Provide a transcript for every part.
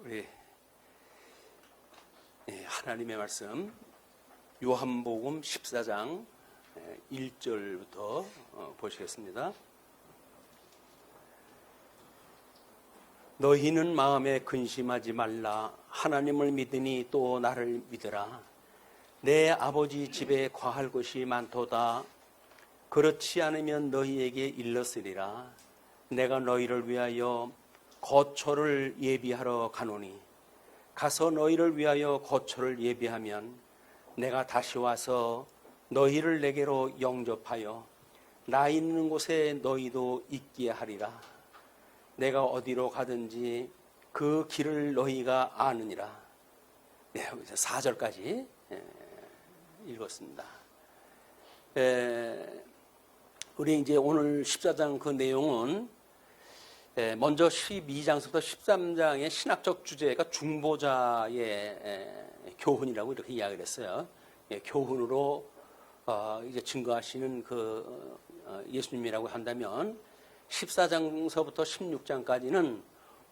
우리 하나님의 말씀 요한복음 14장 1절부터 보시겠습니다. 너희는 마음에 근심하지 말라. 하나님을 믿으니 또 나를 믿으라. 내 아버지 집에 거할 곳이 많도다. 그렇지 않으면 너희에게 일렀으리라. 내가 너희를 위하여 거처를 예비하러 가노니 가서 너희를 위하여 거처를 예비하면 내가 다시 와서 너희를 내게로 영접하여 나 있는 곳에 너희도 있게 하리라. 내가 어디로 가든지 그 길을 너희가 아느니라. 네, 4절까지 읽었습니다. 우리 이제 오늘 14장 그 내용은 먼저 12장부터 13장의 신학적 주제가 중보자의 교훈이라고 이렇게 이야기를 했어요. 교훈으로 이제 증거하시는 그 예수님이라고 한다면 14장서부터 16장까지는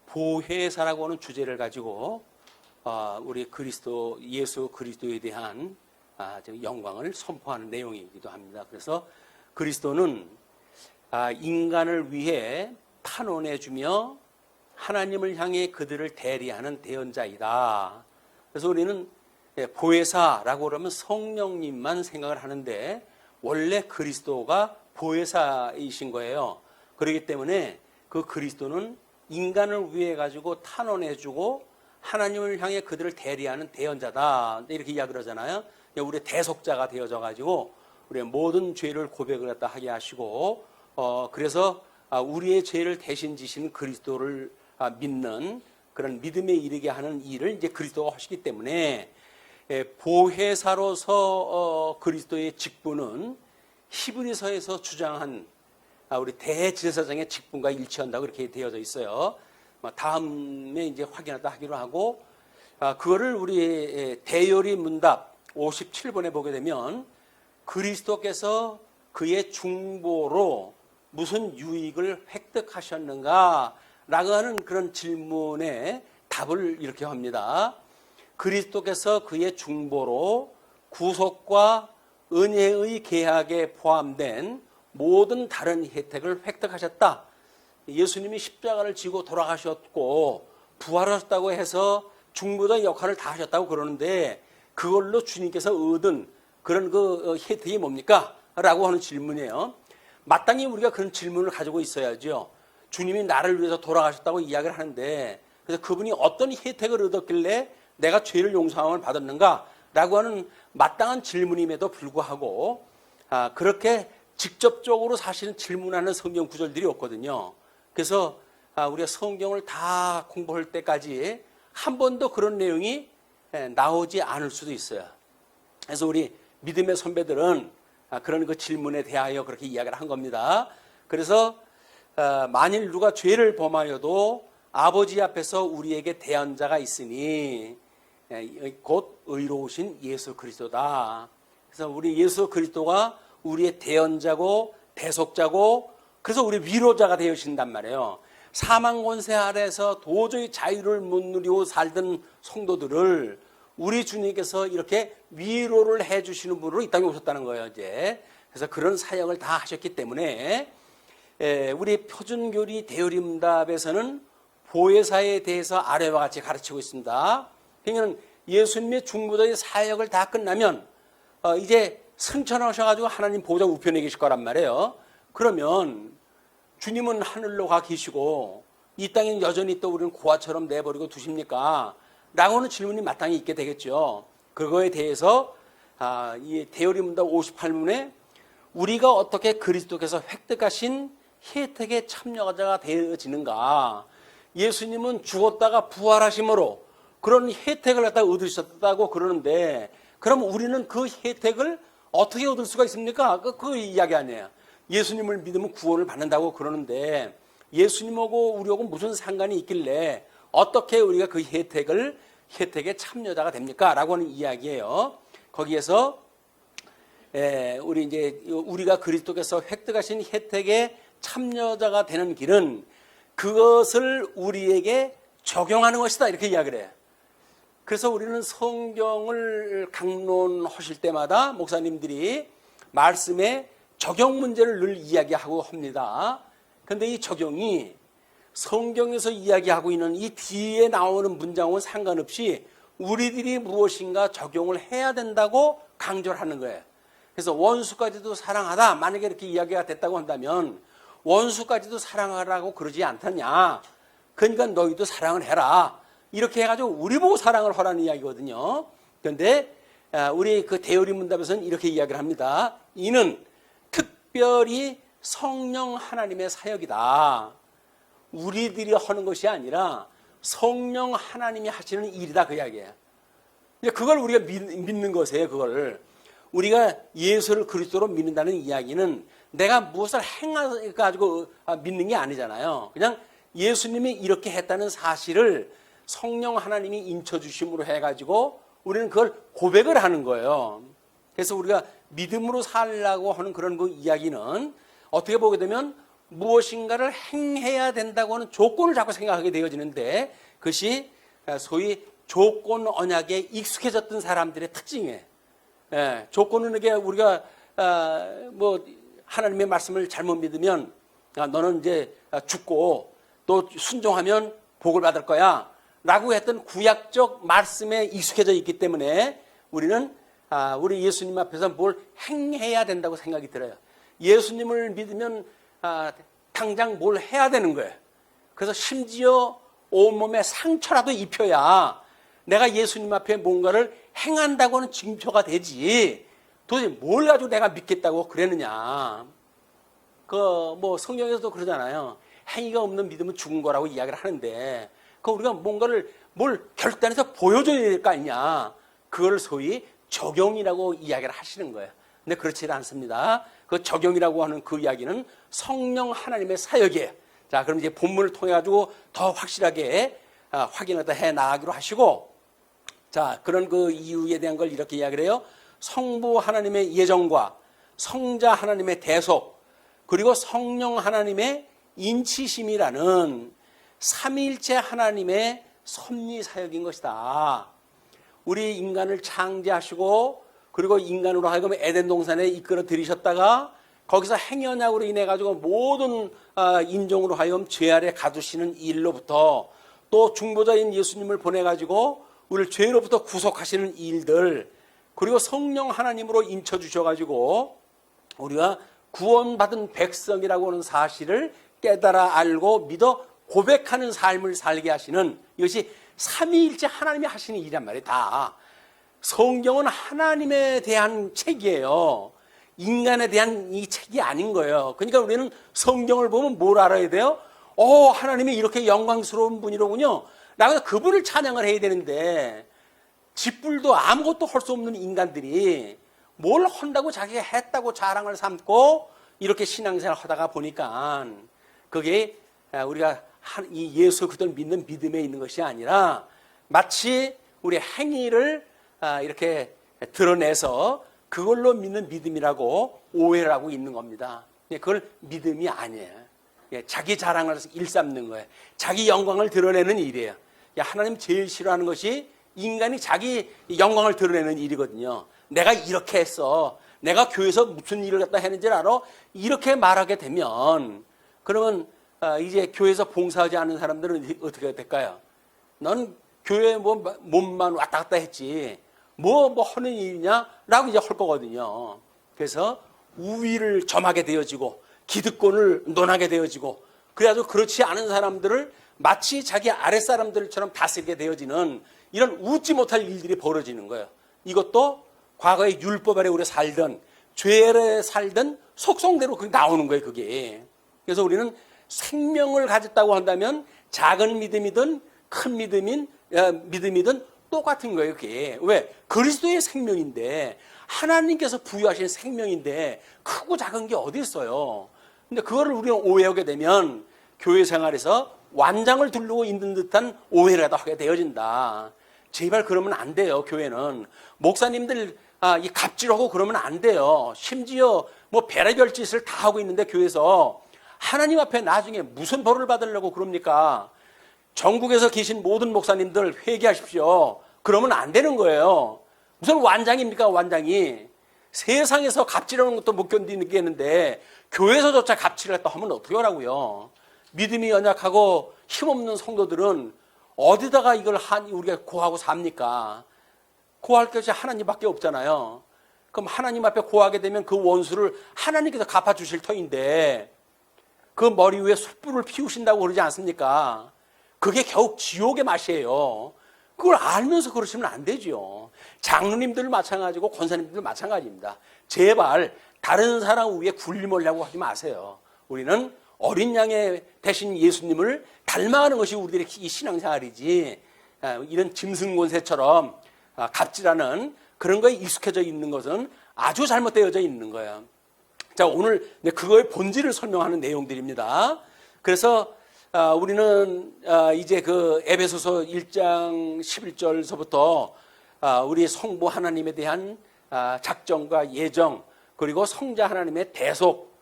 보혜사라고 하는 주제를 가지고 우리 그리스도 예수 그리스도에 대한 영광을 선포하는 내용이기도 합니다. 그래서 그리스도는 인간을 위해 탄원해주며 하나님을 향해 그들을 대리하는 대언자이다. 그래서 우리는 보혜사라고 그러면 성령님만 생각을 하는데 원래 그리스도가 보혜사이신 거예요. 그렇기 때문에 그 그리스도는 인간을 위해 가지고 탄원해주고 하나님을 향해 그들을 대리하는 대언자다. 이렇게 이야기를 하잖아요. 우리 대속자가 되어져 가지고 우리의 모든 죄를 고백을 갖다 하게 하시고 그래서 우리의 죄를 대신 지신 그리스도를 믿는 그런 믿음에 이르게 하는 일을 이제 그리스도가 하시기 때문에 보혜사로서 그리스도의 직분은 히브리서에서 주장한 우리 대제사장의 직분과 일치한다고 이렇게 되어져 있어요. 다음에 이제 확인하다 하기로 하고 그거를 우리 대요리 문답 57번에 보게 되면 그리스도께서 그의 중보로 무슨 유익을 획득하셨는가 라고 하는 그런 질문에 답을 이렇게 합니다. 그리스도께서 그의 중보로 구속과 은혜의 계약에 포함된 모든 다른 혜택을 획득하셨다. 예수님이 십자가를 지고 돌아가셨고 부활하셨다고 해서 중보자 역할을 다 하셨다고 그러는데 그걸로 주님께서 얻은 그런 그 혜택이 뭡니까? 라고 하는 질문이에요. 마땅히 우리가 그런 질문을 가지고 있어야죠. 주님이 나를 위해서 돌아가셨다고 이야기를 하는데 그래서 그분이 어떤 혜택을 얻었길래 내가 죄를 용서함을 받았는가? 라고 하는 마땅한 질문임에도 불구하고 그렇게 직접적으로 사실은 질문하는 성경 구절들이 없거든요. 그래서 우리가 성경을 다 공부할 때까지 한 번도 그런 내용이 나오지 않을 수도 있어요. 그래서 우리 믿음의 선배들은 그런 그 질문에 대하여 그렇게 이야기를 한 겁니다. 그래서 만일 누가 죄를 범하여도 아버지 앞에서 우리에게 대언자가 있으니 곧 의로우신 예수 그리스도다. 그래서 우리 예수 그리스도가 우리의 대언자고 대속자고 그래서 우리 위로자가 되어신단 말이에요. 사망 권세 아래에서 도저히 자유를 못 누리고 살던 성도들을 우리 주님께서 이렇게 위로를 해주시는 분으로 이 땅에 오셨다는 거예요, 이제. 그래서 그런 사역을 다 하셨기 때문에, 우리 표준교리 대요리문답에서는 보혜사에 대해서 아래와 같이 가르치고 있습니다. 그러니까 예수님의 중보자의 사역을 다 끝나면, 이제 승천하셔가지고 하나님 보좌 우편에 계실 거란 말이에요. 그러면 주님은 하늘로 가 계시고, 이 땅에는 여전히 또 우리는 고아처럼 내버리고 두십니까? 라고 하는 질문이 마땅히 있게 되겠죠. 그거에 대해서 이 대요리문답 58문에 우리가 어떻게 그리스도께서 획득하신 혜택의 참여자가 되어지는가. 예수님은 죽었다가 부활하심으로 그런 혜택을 갖다 얻으셨다고 그러는데 그럼 우리는 그 혜택을 어떻게 얻을 수가 있습니까? 그 이야기 아니에요. 예수님을 믿으면 구원을 받는다고 그러는데 예수님하고 우리하고 무슨 상관이 있길래 어떻게 우리가 그 혜택의 참여자가 됩니까? 라고 하는 이야기예요. 거기에서 우리가 그리스도께서 획득하신 혜택의 참여자가 되는 길은 그것을 우리에게 적용하는 것이다 이렇게 이야기를 해요. 그래서 우리는 성경을 강론하실 때마다 목사님들이 말씀에 적용 문제를 늘 이야기하고 합니다. 그런데 이 적용이 성경에서 이야기하고 있는 이 뒤에 나오는 문장과 상관없이 우리들이 무엇인가 적용을 해야 된다고 강조를 하는 거예요. 그래서 원수까지도 사랑하다 만약에 이렇게 이야기가 됐다고 한다면 원수까지도 사랑하라고 그러지 않더냐. 그러니까 너희도 사랑을 해라. 이렇게 해가지고 우리 보고 사랑을 하라는 이야기거든요. 그런데 우리 그 대요리 문답에서는 이렇게 이야기를 합니다. 이는 특별히 성령 하나님의 사역이다. 우리들이 하는 것이 아니라 성령 하나님이 하시는 일이다 그 이야기예요. 그걸 우리가 믿는 것이에요. 그걸 우리가 예수를 그리스도로 믿는다는 이야기는 내가 무엇을 행해가지고 믿는 게 아니잖아요. 그냥 예수님이 이렇게 했다는 사실을 성령 하나님이 인쳐주심으로 해가지고 우리는 그걸 고백을 하는 거예요. 그래서 우리가 믿음으로 살라고 하는 그런 그 이야기는 어떻게 보게 되면 무엇인가를 행해야 된다고 하는 조건을 자꾸 생각하게 되어지는데 그것이 소위 조건 언약에 익숙해졌던 사람들의 특징이에요. 조건은 이게 우리가 뭐 하나님의 말씀을 잘못 믿으면 너는 이제 죽고 또 순종하면 복을 받을 거야 라고 했던 구약적 말씀에 익숙해져 있기 때문에 우리는 우리 예수님 앞에서 뭘 행해야 된다고 생각이 들어요. 예수님을 믿으면 당장 뭘 해야 되는 거예요. 그래서 심지어 온몸에 상처라도 입혀야 내가 예수님 앞에 뭔가를 행한다고는 증표가 되지. 도대체 뭘 가지고 내가 믿겠다고 그랬느냐. 뭐 성경에서도 그러잖아요. 행위가 없는 믿음은 죽은 거라고 이야기를 하는데 우리가 뭔가를 뭘 결단해서 보여줘야 될 거 아니냐. 그걸 소위 적용이라고 이야기를 하시는 거예요. 근데 그렇지 않습니다. 그 적용이라고 하는 그 이야기는 성령 하나님의 사역이에요. 자, 그럼 이제 본문을 통해 가지고 더 확실하게 확인을 해 나가기로 하시고, 자, 그런 그 이유에 대한 걸 이렇게 이야기를 해요. 성부 하나님의 예정과 성자 하나님의 대속, 그리고 성령 하나님의 인치심이라는 삼위일체 하나님의 섭리 사역인 것이다. 우리 인간을 창조하시고 그리고 인간으로 하여금 에덴 동산에 이끌어 들이셨다가 거기서 행여냐으로 인해 가지고 모든 인종으로 하여금 죄 아래 가두시는 일로부터 또 중보자인 예수님을 보내 가지고 우리를 죄로부터 구속하시는 일들, 그리고 성령 하나님으로 인쳐 주셔 가지고 우리가 구원받은 백성이라고 하는 사실을 깨달아 알고 믿어 고백하는 삶을 살게 하시는, 이것이 삼위일체 하나님이 하시는 일이란 말이에요. 다 성경은 하나님에 대한 책이에요. 인간에 대한 이 책이 아닌 거예요. 그러니까 우리는 성경을 보면 뭘 알아야 돼요? 하나님이 이렇게 영광스러운 분이로군요 라고 그분을 찬양을 해야 되는데, 짓불도 아무것도 할 수 없는 인간들이 뭘 한다고 자기가 했다고 자랑을 삼고 이렇게 신앙생활을 하다가 보니까 그게 우리가 이 예수 그리스도를 믿는 믿음에 있는 것이 아니라 마치 우리 행위를 이렇게 드러내서 그걸로 믿는 믿음이라고 오해를 하고 있는 겁니다. 그걸 믿음이 아니에요. 자기 자랑을 일삼는 거예요. 자기 영광을 드러내는 일이에요. 하나님 제일 싫어하는 것이 인간이 자기 영광을 드러내는 일이거든요. 내가 이렇게 했어. 내가 교회에서 무슨 일을 갖다 했는지 알아? 이렇게 말하게 되면 그러면 이제 교회에서 봉사하지 않는 사람들은 어떻게 될까요? 넌 교회에 몸만 왔다 갔다 했지 뭐 하는 일이냐? 라고 이제 할 거거든요. 그래서 우위를 점하게 되어지고 기득권을 논하게 되어지고, 그래가지고 그렇지 않은 사람들을 마치 자기 아랫사람들처럼 다스리게 되어지는 이런 웃지 못할 일들이 벌어지는 거예요. 이것도 과거에 율법 아래 우리가 살던, 죄 아래 살던 속성대로 그게 나오는 거예요, 그게. 그래서 우리는 생명을 가졌다고 한다면 작은 믿음이든 큰 믿음이든 똑같은 거예요, 그게. 왜? 그리스도의 생명인데, 하나님께서 부여하신 생명인데 크고 작은 게 어디 있어요? 근데 그거를 우리가 오해하게 되면 교회 생활에서 완장을 두르고 있는 듯한 오해라도 하게 되어진다. 제발 그러면 안 돼요. 교회는 목사님들 이 갑질하고 그러면 안 돼요. 심지어 뭐 별의별 짓을 다 하고 있는데 교회에서 하나님 앞에 나중에 무슨 벌을 받으려고 그럽니까? 전국에서 계신 모든 목사님들 회개하십시오. 그러면 안 되는 거예요. 무슨 완장입니까, 완장이. 세상에서 갑질하는 것도 못 견디겠는데 교회에서조차 갑질을 했다 하면 어떻게 하라고요. 믿음이 연약하고 힘없는 성도들은 어디다가 이걸 우리가 고하고 삽니까? 고할 것이 하나님밖에 없잖아요. 그럼 하나님 앞에 고하게 되면 그 원수를 하나님께서 갚아주실 터인데 그 머리 위에 숯불을 피우신다고 그러지 않습니까? 그게 겨우 지옥의 맛이에요. 그걸 알면서 그러시면 안 되죠. 장로님들 마찬가지고 권사님들 마찬가지입니다. 제발 다른 사람 위에 굴림하려고 하지 마세요. 우리는 어린 양의 대신 예수님을 닮아가는 것이 우리들의 이 신앙생활이지, 이런 짐승권세처럼 갑질하는 그런 거에 익숙해져 있는 것은 아주 잘못되어져 있는 거예요. 자, 오늘 그거의 본질을 설명하는 내용들입니다. 그래서 우리는 이제 그 에베소서 1장 11절서부터 우리 성부 하나님에 대한 작정과 예정, 그리고 성자 하나님의 대속,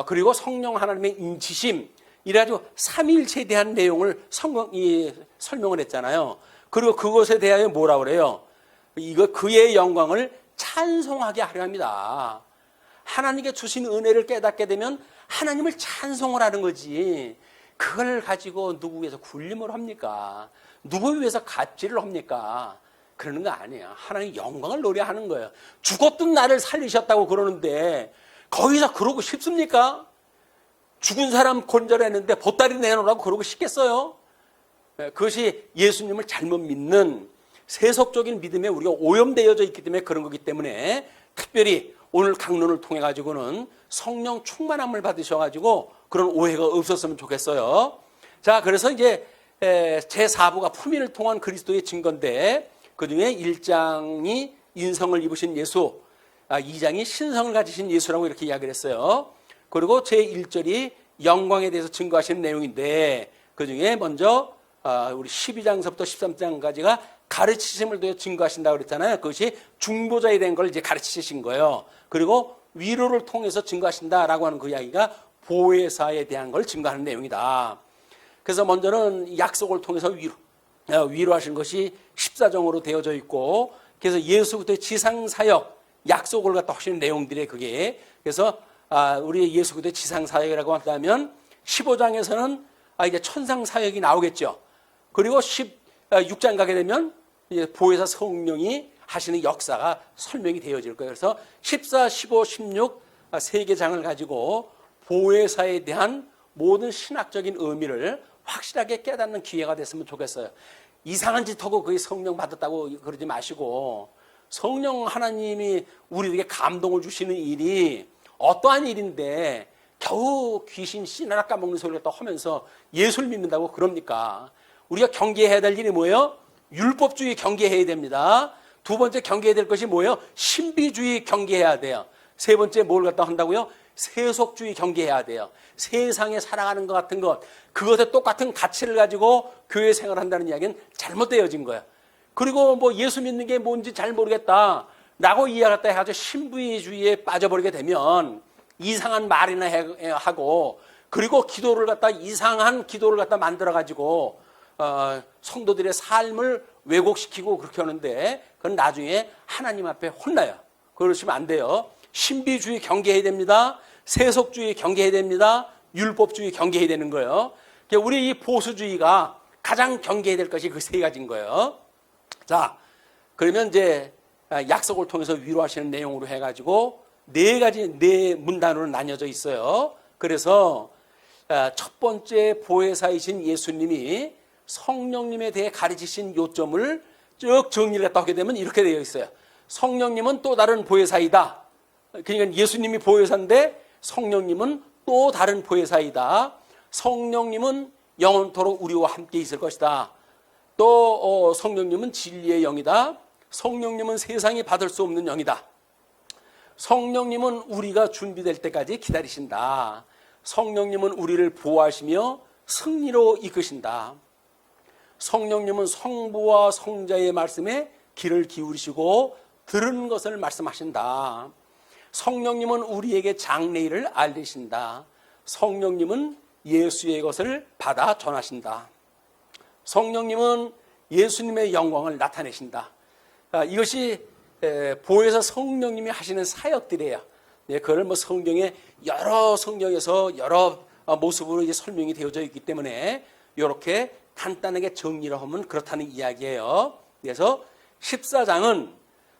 그리고 성령 하나님의 인치심, 이래가지고 삼위일체에 대한 내용을 설명을 했잖아요. 그리고 그것에 대하여 뭐라 그래요? 이거 그의 영광을 찬송하게 하려 합니다. 하나님께 주신 은혜를 깨닫게 되면 하나님을 찬송을 하는 거지, 그걸 가지고 누구 위해서 굴림을 합니까? 누구 위해서 갑질을 합니까? 그러는 거 아니에요. 하나님 영광을 노래하는 거예요. 죽었던 나를 살리셨다고 그러는데 거기서 그러고 싶습니까? 죽은 사람 건져내는데 보따리 내놓으라고 그러고 싶겠어요? 그것이 예수님을 잘못 믿는 세속적인 믿음에 우리가 오염되어져 있기 때문에 그런 거기 때문에, 특별히 오늘 강론을 통해 가지고는 성령 충만함을 받으셔가지고 그런 오해가 없었으면 좋겠어요. 자, 그래서 이제 제4부가 품위를 통한 그리스도의 증거인데, 그 중에 1장이 인성을 입으신 예수, 2장이 신성을 가지신 예수라고 이렇게 이야기를 했어요. 그리고 제1절이 영광에 대해서 증거하시는 내용인데, 그 중에 먼저 우리 12장서부터 13장까지가 가르치심을 통해 증거하신다고 그랬잖아요. 그것이 중보자에 대한 걸 이제 가르치신 거예요. 그리고 위로를 통해서 증거하신다라고 하는 그 이야기가 보혜사에 대한 걸 증거하는 내용이다. 그래서 먼저는 약속을 통해서 위로하신 것이 14정으로 되어져 있고, 그래서 예수부터의 지상사역, 약속을 갖다 하시는 내용들이 그게, 그래서 우리 예수부터의 지상사역이라고 한다면 15장에서는 이제 천상사역이 나오겠죠. 그리고 16장 가게 되면 이제 보혜사 성령이 하시는 역사가 설명이 되어질 거예요. 그래서 14, 15, 16 세 개 장을 가지고 보혜사에 대한 모든 신학적인 의미를 확실하게 깨닫는 기회가 됐으면 좋겠어요. 이상한 짓 하고 그게 성령 받았다고 그러지 마시고, 성령 하나님이 우리에게 감동을 주시는 일이 어떠한 일인데 겨우 귀신 씨나라 까먹는 소리를 또 하면서 예수를 믿는다고 그럽니까? 우리가 경계해야 될 일이 뭐예요? 율법주의 경계해야 됩니다. 두 번째 경계해야 될 것이 뭐예요? 신비주의 경계해야 돼요. 세 번째 뭘 갖다 한다고요? 세속주의 경계해야 돼요. 세상에 살아가는 것 같은 것, 그것에 똑같은 가치를 가지고 교회 생활한다는 이야기는 잘못되어진 거예요. 그리고 뭐 예수 믿는 게 뭔지 잘 모르겠다 라고 이야기했다 해가지고 신비주의에 빠져버리게 되면 이상한 말이나 하고, 그리고 기도를 갖다 이상한 기도를 갖다 만들어가지고 성도들의 삶을 왜곡시키고 그렇게 하는데, 그건 나중에 하나님 앞에 혼나요. 그러시면 안 돼요. 신비주의 경계해야 됩니다. 세속주의 경계해야 됩니다. 율법주의 경계해야 되는 거예요. 우리 이 보수주의가 가장 경계해야 될 것이 그 세 가지인 거예요. 자, 그러면 이제 약속을 통해서 위로하시는 내용으로 해가지고 네 문단으로 나뉘어져 있어요. 그래서 첫 번째 보혜사이신 예수님이 성령님에 대해 가르치신 요점을 쭉 정리를 했다 하게 되면 이렇게 되어 있어요. 성령님은 또 다른 보혜사이다. 그러니까 예수님이 보혜사인데 성령님은 또 다른 보혜사이다. 성령님은 영원토록 우리와 함께 있을 것이다. 또 성령님은 진리의 영이다. 성령님은 세상이 받을 수 없는 영이다. 성령님은 우리가 준비될 때까지 기다리신다. 성령님은 우리를 보호하시며 승리로 이끄신다. 성령님은 성부와 성자의 말씀에 귀를 기울이시고 들은 것을 말씀하신다. 성령님은 우리에게 장래일을 알리신다. 성령님은 예수의 것을 받아 전하신다. 성령님은 예수님의 영광을 나타내신다. 이것이 보혜사 성령님이 하시는 사역들이에요. 그걸 뭐 여러 성경에서 여러 모습으로 이제 설명이 되어져 있기 때문에 이렇게 간단하게 정리를 하면 그렇다는 이야기예요. 그래서 14장은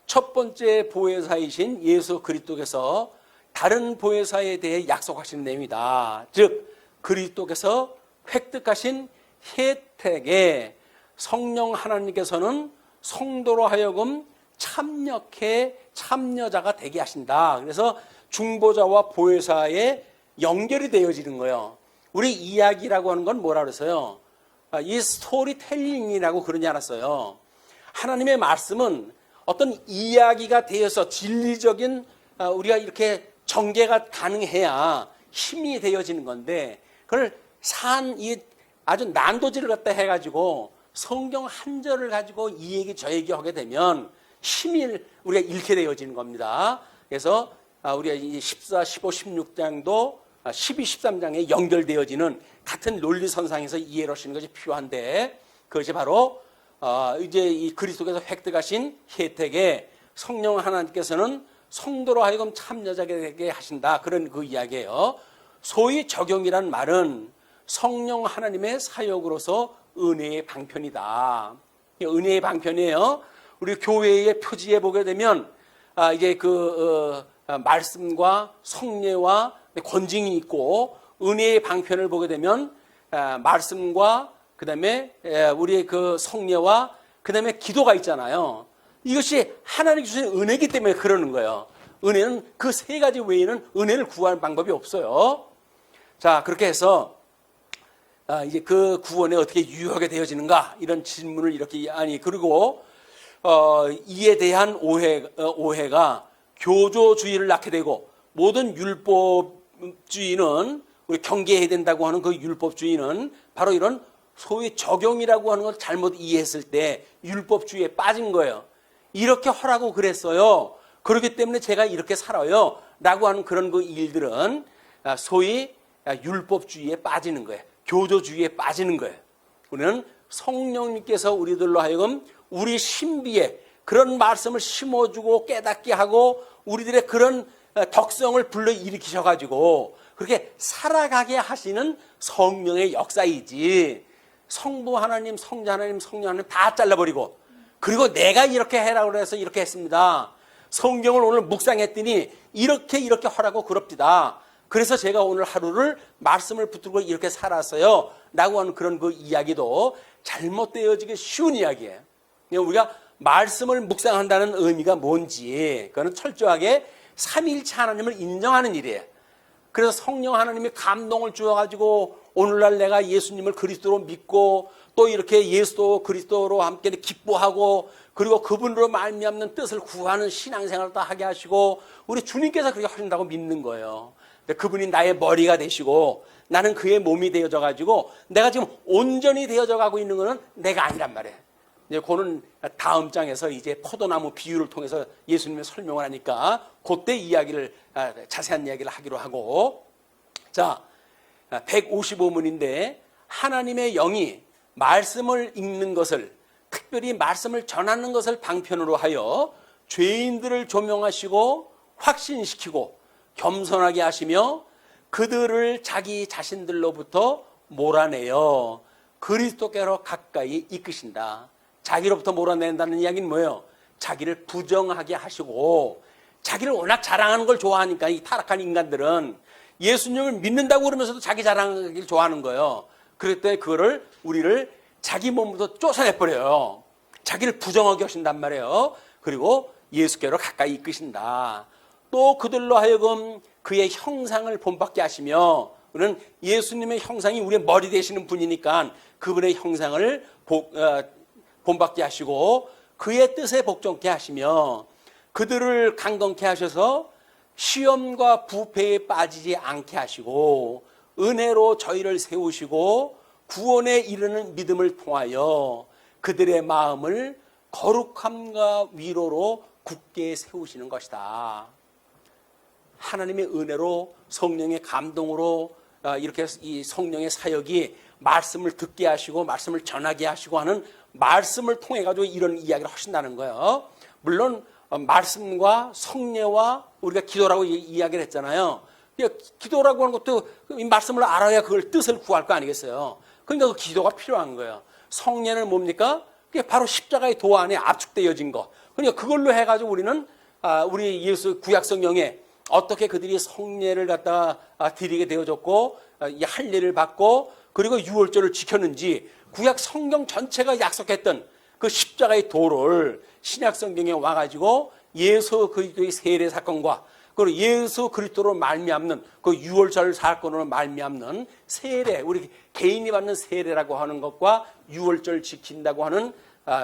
첫 번째 보혜사이신 예수 그리스도께서 다른 보혜사에 대해 약속하신 내용이다. 즉 그리스도께서 획득하신 혜택에 성령 하나님께서는 성도로 하여금 참여자가 되게 하신다. 그래서 중보자와 보혜사의 연결이 되어지는 거예요. 우리 이야기라고 하는 건 뭐라 그랬어요? 이 스토리텔링이라고 그러지 않았어요. 하나님의 말씀은 어떤 이야기가 되어서 진리적인 우리가 이렇게 전개가 가능해야 힘이 되어지는 건데 그걸 아주 난도질을 갖다 해가지고 성경 한 절을 가지고 이 얘기 저 얘기 하게 되면 힘이 우리가 잃게 되어지는 겁니다. 그래서 우리가 이 14, 15, 16장도 12, 13장에 연결되어지는 같은 논리선상에서 이해를 하시는 것이 필요한데 그것이 바로 이제 이 그리스도께서 획득하신 혜택에 성령 하나님께서는 성도로 하여금 참여자게 되게 하신다. 그런 그 이야기예요. 소위 적용이란 말은 성령 하나님의 사역으로서 은혜의 방편이다. 은혜의 방편이에요. 우리 교회의 표지에 보게 되면 이제 말씀과 성례와 권징이 있고 은혜의 방편을 보게 되면 말씀과 그다음에 우리의 그 성례와 그다음에 기도가 있잖아요. 이것이 하나님 주신 은혜이기 때문에 그러는 거예요. 은혜는 그 세 가지 외에는 은혜를 구할 방법이 없어요. 자, 그렇게 해서 이제 그 구원에 어떻게 유효하게 되어지는가 이런 질문을 이렇게 그리고 이에 대한 오해가 교조주의를 낳게 되고 모든 율법주의는 우리 경계해야 된다고 하는 그 율법주의는 바로 이런 소위 적용이라고 하는 걸 잘못 이해했을 때 율법주의에 빠진 거예요. 이렇게 하라고 그랬어요. 그렇기 때문에 제가 이렇게 살아요. 라고 하는 그런 그 일들은 소위 율법주의에 빠지는 거예요. 교조주의에 빠지는 거예요. 우리는 성령님께서 우리들로 하여금 우리 신비에 그런 말씀을 심어주고 깨닫게 하고 우리들의 그런 덕성을 불러일으키셔가지고 그렇게 살아가게 하시는 성령의 역사이지 성부 하나님, 성자 하나님, 성령 하나님 다 잘라버리고 그리고 내가 이렇게 해라고 해서 이렇게 했습니다. 성경을 오늘 묵상했더니 이렇게 하라고 그럽디다. 그래서 제가 오늘 하루를 말씀을 붙들고 이렇게 살았어요. 라고 하는 그런 그 이야기도 잘못되어지기 쉬운 이야기예요. 우리가 말씀을 묵상한다는 의미가 뭔지 그거는 철저하게 삼위일체 하나님을 인정하는 일이에요. 그래서 성령 하나님이 감동을 주어가지고 오늘날 내가 예수님을 그리스도로 믿고 또 이렇게 예수도 그리스도로 함께 기뻐하고 그리고 그분으로 말미암는 뜻을 구하는 신앙생활을 다 하게 하시고 우리 주님께서 그렇게 하신다고 믿는 거예요. 그분이 나의 머리가 되시고 나는 그의 몸이 되어져 가지고 내가 지금 온전히 되어져 가고 있는 것은 내가 아니란 말이에요. 그거는 다음 장에서 이제 포도나무 비유를 통해서 예수님의 설명을 하니까 그때 이야기를 자세한 이야기를 하기로 하고 자 155문인데 하나님의 영이 말씀을 읽는 것을 특별히 말씀을 전하는 것을 방편으로 하여 죄인들을 조명하시고 확신시키고 겸손하게 하시며 그들을 자기 자신들로부터 몰아내어 그리스도께로 가까이 이끄신다. 자기로부터 몰아낸다는 이야기는 뭐예요? 자기를 부정하게 하시고 자기를 워낙 자랑하는 걸 좋아하니까 이 타락한 인간들은 예수님을 믿는다고 그러면서도 자기 자랑하기를 좋아하는 거예요. 그럴 때 그거를 우리를 자기 몸부터 쫓아내버려요. 자기를 부정하게 하신단 말이에요. 그리고 예수께로 가까이 이끄신다. 또 그들로 하여금 그의 형상을 본받게 하시며 우리는 예수님의 형상이 우리의 머리 되시는 분이니까 그분의 형상을 본받게 하시고 그의 뜻에 복종케 하시며 그들을 강건케 하셔서 시험과 부패에 빠지지 않게 하시고 은혜로 저희를 세우시고 구원에 이르는 믿음을 통하여 그들의 마음을 거룩함과 위로로 굳게 세우시는 것이다. 하나님의 은혜로 성령의 감동으로 이렇게 이 성령의 사역이 말씀을 듣게 하시고 말씀을 전하게 하시고 하는 말씀을 통해 가지고 이런 이야기를 하신다는 거예요. 물론 말씀과 성례와 우리가 기도라고 이야기를 했잖아요. 기도라고 하는 것도 이 말씀을 알아야 그걸 뜻을 구할 거 아니겠어요. 그러니까 그 기도가 필요한 거예요. 성례는 뭡니까? 그게 바로 십자가의 도 안에 압축되어진 거. 그러니까 그걸로 해가지고 우리는 우리 예수 구약 성경에 어떻게 그들이 성례를 갖다가 드리게 되어졌고 이 할례를 받고 그리고 유월절을 지켰는지 구약 성경 전체가 약속했던 그 십자가의 도를 신약 성경에 와가지고 예수 그리스도의 세례 사건과 그리고 예수 그리스도로 말미암는 그 유월절 사건으로 말미암는 세례, 우리 개인이 받는 세례라고 하는 것과 유월절 지킨다고 하는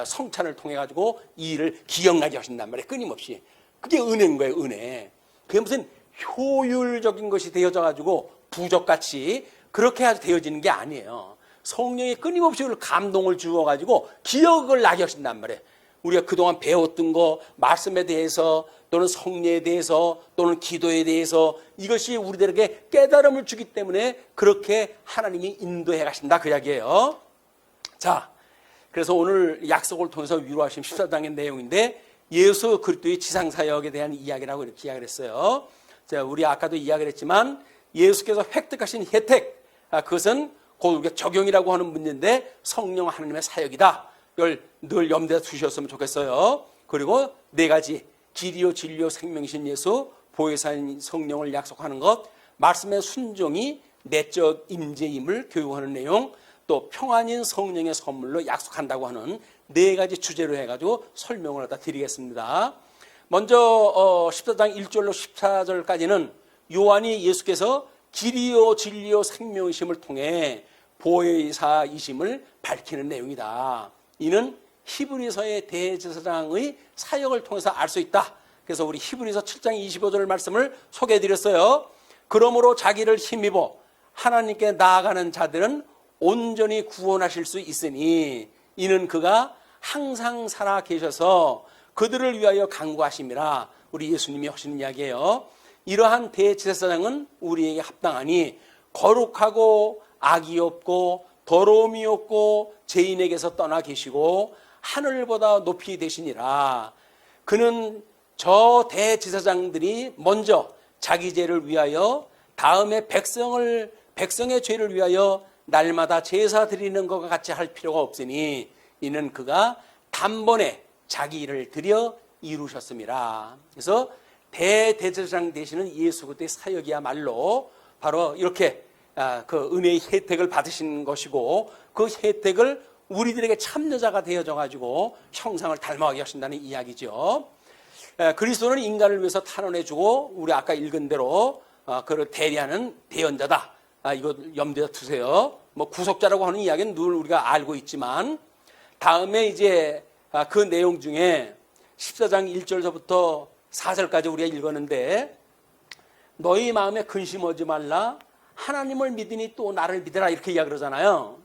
성찬을 통해 가지고 이 일을 기억나게 하신단 말이에요. 끊임없이. 그게 은혜인 거예요. 은혜. 그게 무슨 효율적인 것이 되어져 가지고 부적같이 그렇게 아주 되어지는 게 아니에요. 성령이 끊임없이 감동을 주어 가지고 기억을 나게 하신단 말이에요. 우리가 그동안 배웠던 거, 말씀에 대해서 또는 성례에 대해서 또는 기도에 대해서 이것이 우리들에게 깨달음을 주기 때문에 그렇게 하나님이 인도해 가신다 그 이야기예요. 자, 그래서 오늘 약속을 통해서 위로하신 14장의 내용인데 예수 그리스도의 지상사역에 대한 이야기라고 이렇게 이야기를 했어요. 자, 우리 아까도 이야기를 했지만 예수께서 획득하신 혜택, 그것은 곧 우리가 적용이라고 하는 문제인데 성령 하나님의 사역이다. 이걸 늘 염두에 두셨으면 좋겠어요. 그리고 네 가지, 길이요 진리요 생명이신 예수, 보혜사인 성령을 약속하는 것, 말씀의 순종이 내적 임재임을 교육하는 내용, 또 평안인 성령의 선물로 약속한다고 하는 네 가지 주제로 해가지고 설명을 갖다 드리겠습니다. 먼저 14장 1절로 14절까지는 요한이 예수께서 길이요 진리요 생명이심을 통해 보혜사이심을 밝히는 내용이다. 이는 히브리서의 대제사장의 사역을 통해서 알 수 있다. 그래서 우리 히브리서 7장 25절 말씀을 소개해드렸어요. 그러므로 자기를 힘입어 하나님께 나아가는 자들은 온전히 구원하실 수 있으니 이는 그가 항상 살아 계셔서 그들을 위하여 간구하심이라. 우리 예수님이 하시는 이야기예요. 이러한 대제사장은 우리에게 합당하니 거룩하고 악이 없고 더러움이 없고 죄인에게서 떠나 계시고 하늘보다 높이 되시니라. 그는 저 대제사장들이 먼저 자기 죄를 위하여 다음에 백성의 죄를 위하여 날마다 제사 드리는 것과 같이 할 필요가 없으니 이는 그가 단번에 자기 일을 드려 이루셨음이라. 그래서 대제사장 되시는 예수 그리스도의 사역이야말로 바로 이렇게 그 은혜의 혜택을 받으신 것이고 그 혜택을 우리들에게 참여자가 되어져 가지고 형상을 닮아가게 하신다는 이야기죠. 그리스도는 인간을 위해서 탄원해주고 우리 아까 읽은 대로 그를 대리하는 대언자다. 이거 염두에 두세요. 뭐 구속자라고 하는 이야기는 늘 우리가 알고 있지만 다음에 이제 그 내용 중에 14장 1절부터 4절까지 우리가 읽었는데 너희 마음에 근심하지 말라. 하나님을 믿으니 또 나를 믿으라. 이렇게 이야기하잖아요.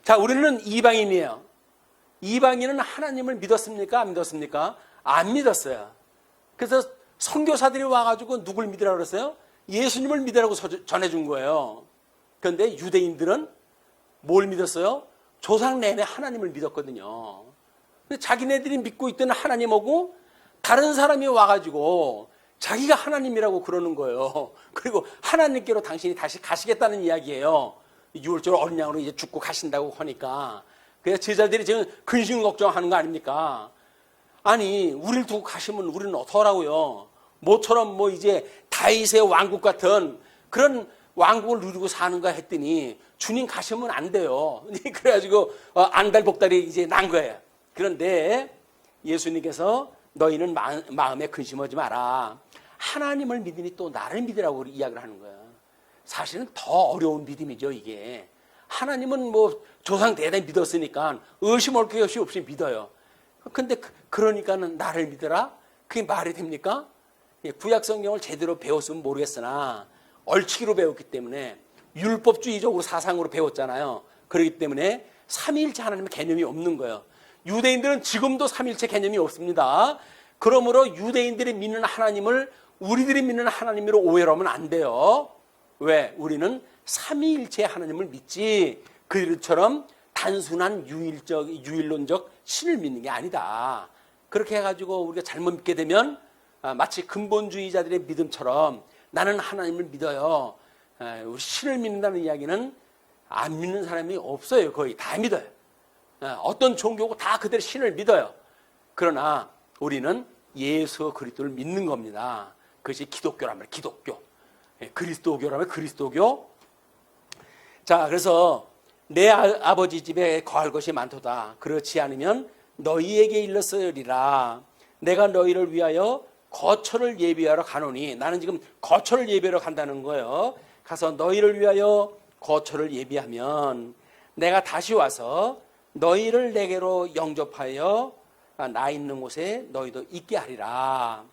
자, 우리는 이방인이에요. 이방인은 하나님을 믿었습니까? 안 믿었습니까? 안 믿었어요. 그래서 선교사들이 와가지고 누굴 믿으라고 그랬어요? 예수님을 믿으라고 전해준 거예요. 그런데 유대인들은 뭘 믿었어요? 조상 내내 하나님을 믿었거든요. 근데 자기네들이 믿고 있던 하나님하고 다른 사람이 와가지고 자기가 하나님이라고 그러는 거예요. 그리고 하나님께로 당신이 다시 가시겠다는 이야기예요. 6월절 어린 양으로 이제 죽고 가신다고 하니까. 그래서 제자들이 지금 근심 걱정하는 거 아닙니까? 아니, 우리를 두고 가시면 우리는 어떡하라고요? 모처럼 뭐 이제 다윗의 왕국 같은 그런 왕국을 누리고 사는가 했더니 주님 가시면 안 돼요. 그래가지고 안달복달이 이제 난 거예요. 그런데 예수님께서 너희는 마음에 근심하지 마라. 하나님을 믿으니 또 나를 믿으라고 이야기를 하는 거예요. 사실은 더 어려운 믿음이죠, 이게. 하나님은 뭐 조상 대대 믿었으니까 의심할 것이 없이 믿어요. 근데 그러니까는 나를 믿으라? 그게 말이 됩니까? 구약 성경을 제대로 배웠으면 모르겠으나 얼치기로 배웠기 때문에 율법주의적으로 사상으로 배웠잖아요. 그렇기 때문에 삼위일체 하나님의 개념이 없는 거예요. 유대인들은 지금도 삼위일체 개념이 없습니다. 그러므로 유대인들이 믿는 하나님을 우리들이 믿는 하나님으로 오해를 하면 안 돼요. 왜? 우리는 삼위일체 하나님을 믿지 그들처럼 단순한 유일론적 신을 믿는 게 아니다. 그렇게 해가지고 우리가 잘못 믿게 되면 마치 근본주의자들의 믿음처럼 나는 하나님을 믿어요. 우리 신을 믿는다는 이야기는 안 믿는 사람이 없어요. 거의 다 믿어요. 어떤 종교고 다 그들의 신을 믿어요. 그러나 우리는 예수 그리스도를 믿는 겁니다. 그것이 기독교란 말이에요. 기독교. 그리스도교라면 그리스도교. 자, 그래서 내 아버지 집에 거할 것이 많도다. 그렇지 않으면 너희에게 일렀으리라. 내가 너희를 위하여 거처를 예비하러 가노니. 나는 지금 거처를 예비하러 간다는 거예요. 가서 너희를 위하여 거처를 예비하면 내가 다시 와서 너희를 내게로 영접하여 나 있는 곳에 너희도 있게 하리라.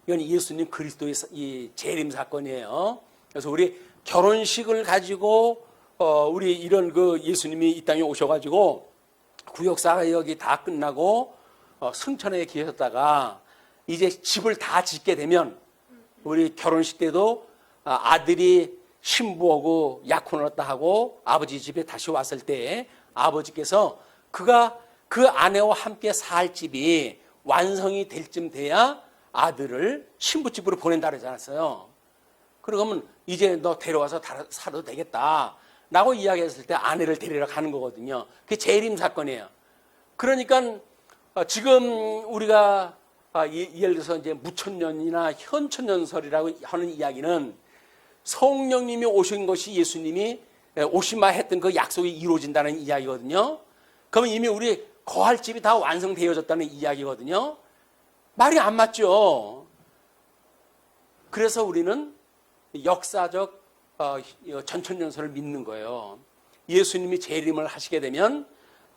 이건 예수님 그리스도의 이 재림 사건이에요. 그래서 우리 결혼식을 가지고 우리 이런 그 예수님이 이 땅에 오셔가지고 구역사역이 다 끝나고 승천에 계셨다가 이제 집을 다 짓게 되면 우리 결혼식 때도 아들이 신부하고 약혼을 했다 하고 아버지 집에 다시 왔을 때 아버지께서 그가 그 아내와 함께 살 집이 완성이 될 쯤 돼야 아들을 신부집으로 보낸다 그러지 않았어요. 그러면 이제 너 데려와서 살아도 되겠다 라고 이야기했을 때 아내를 데리러 가는 거거든요. 그게 재림 사건이에요. 그러니까 지금 우리가 예를 들어서 이제 무천년이나 현천년설이라고 하는 이야기는 성령님이 오신 것이 예수님이 오시마 했던 그 약속이 이루어진다는 이야기거든요. 그러면 이미 우리 거할 집이 다 완성되어졌다는 이야기거든요. 말이 안 맞죠. 그래서 우리는 역사적 전천년설을 믿는 거예요. 예수님이 재림을 하시게 되면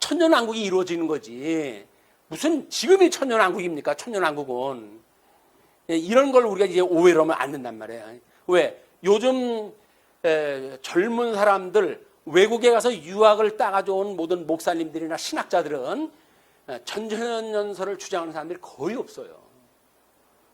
천년왕국이 이루어지는 거지. 무슨 지금이 천년왕국입니까? 천년왕국은. 이런 걸 우리가 이제 오해로 하면 안 된단 말이에요. 왜? 요즘 젊은 사람들 외국에 가서 유학을 따가지고 온 모든 목사님들이나 신학자들은 전천년설을 주장하는 사람들이 거의 없어요.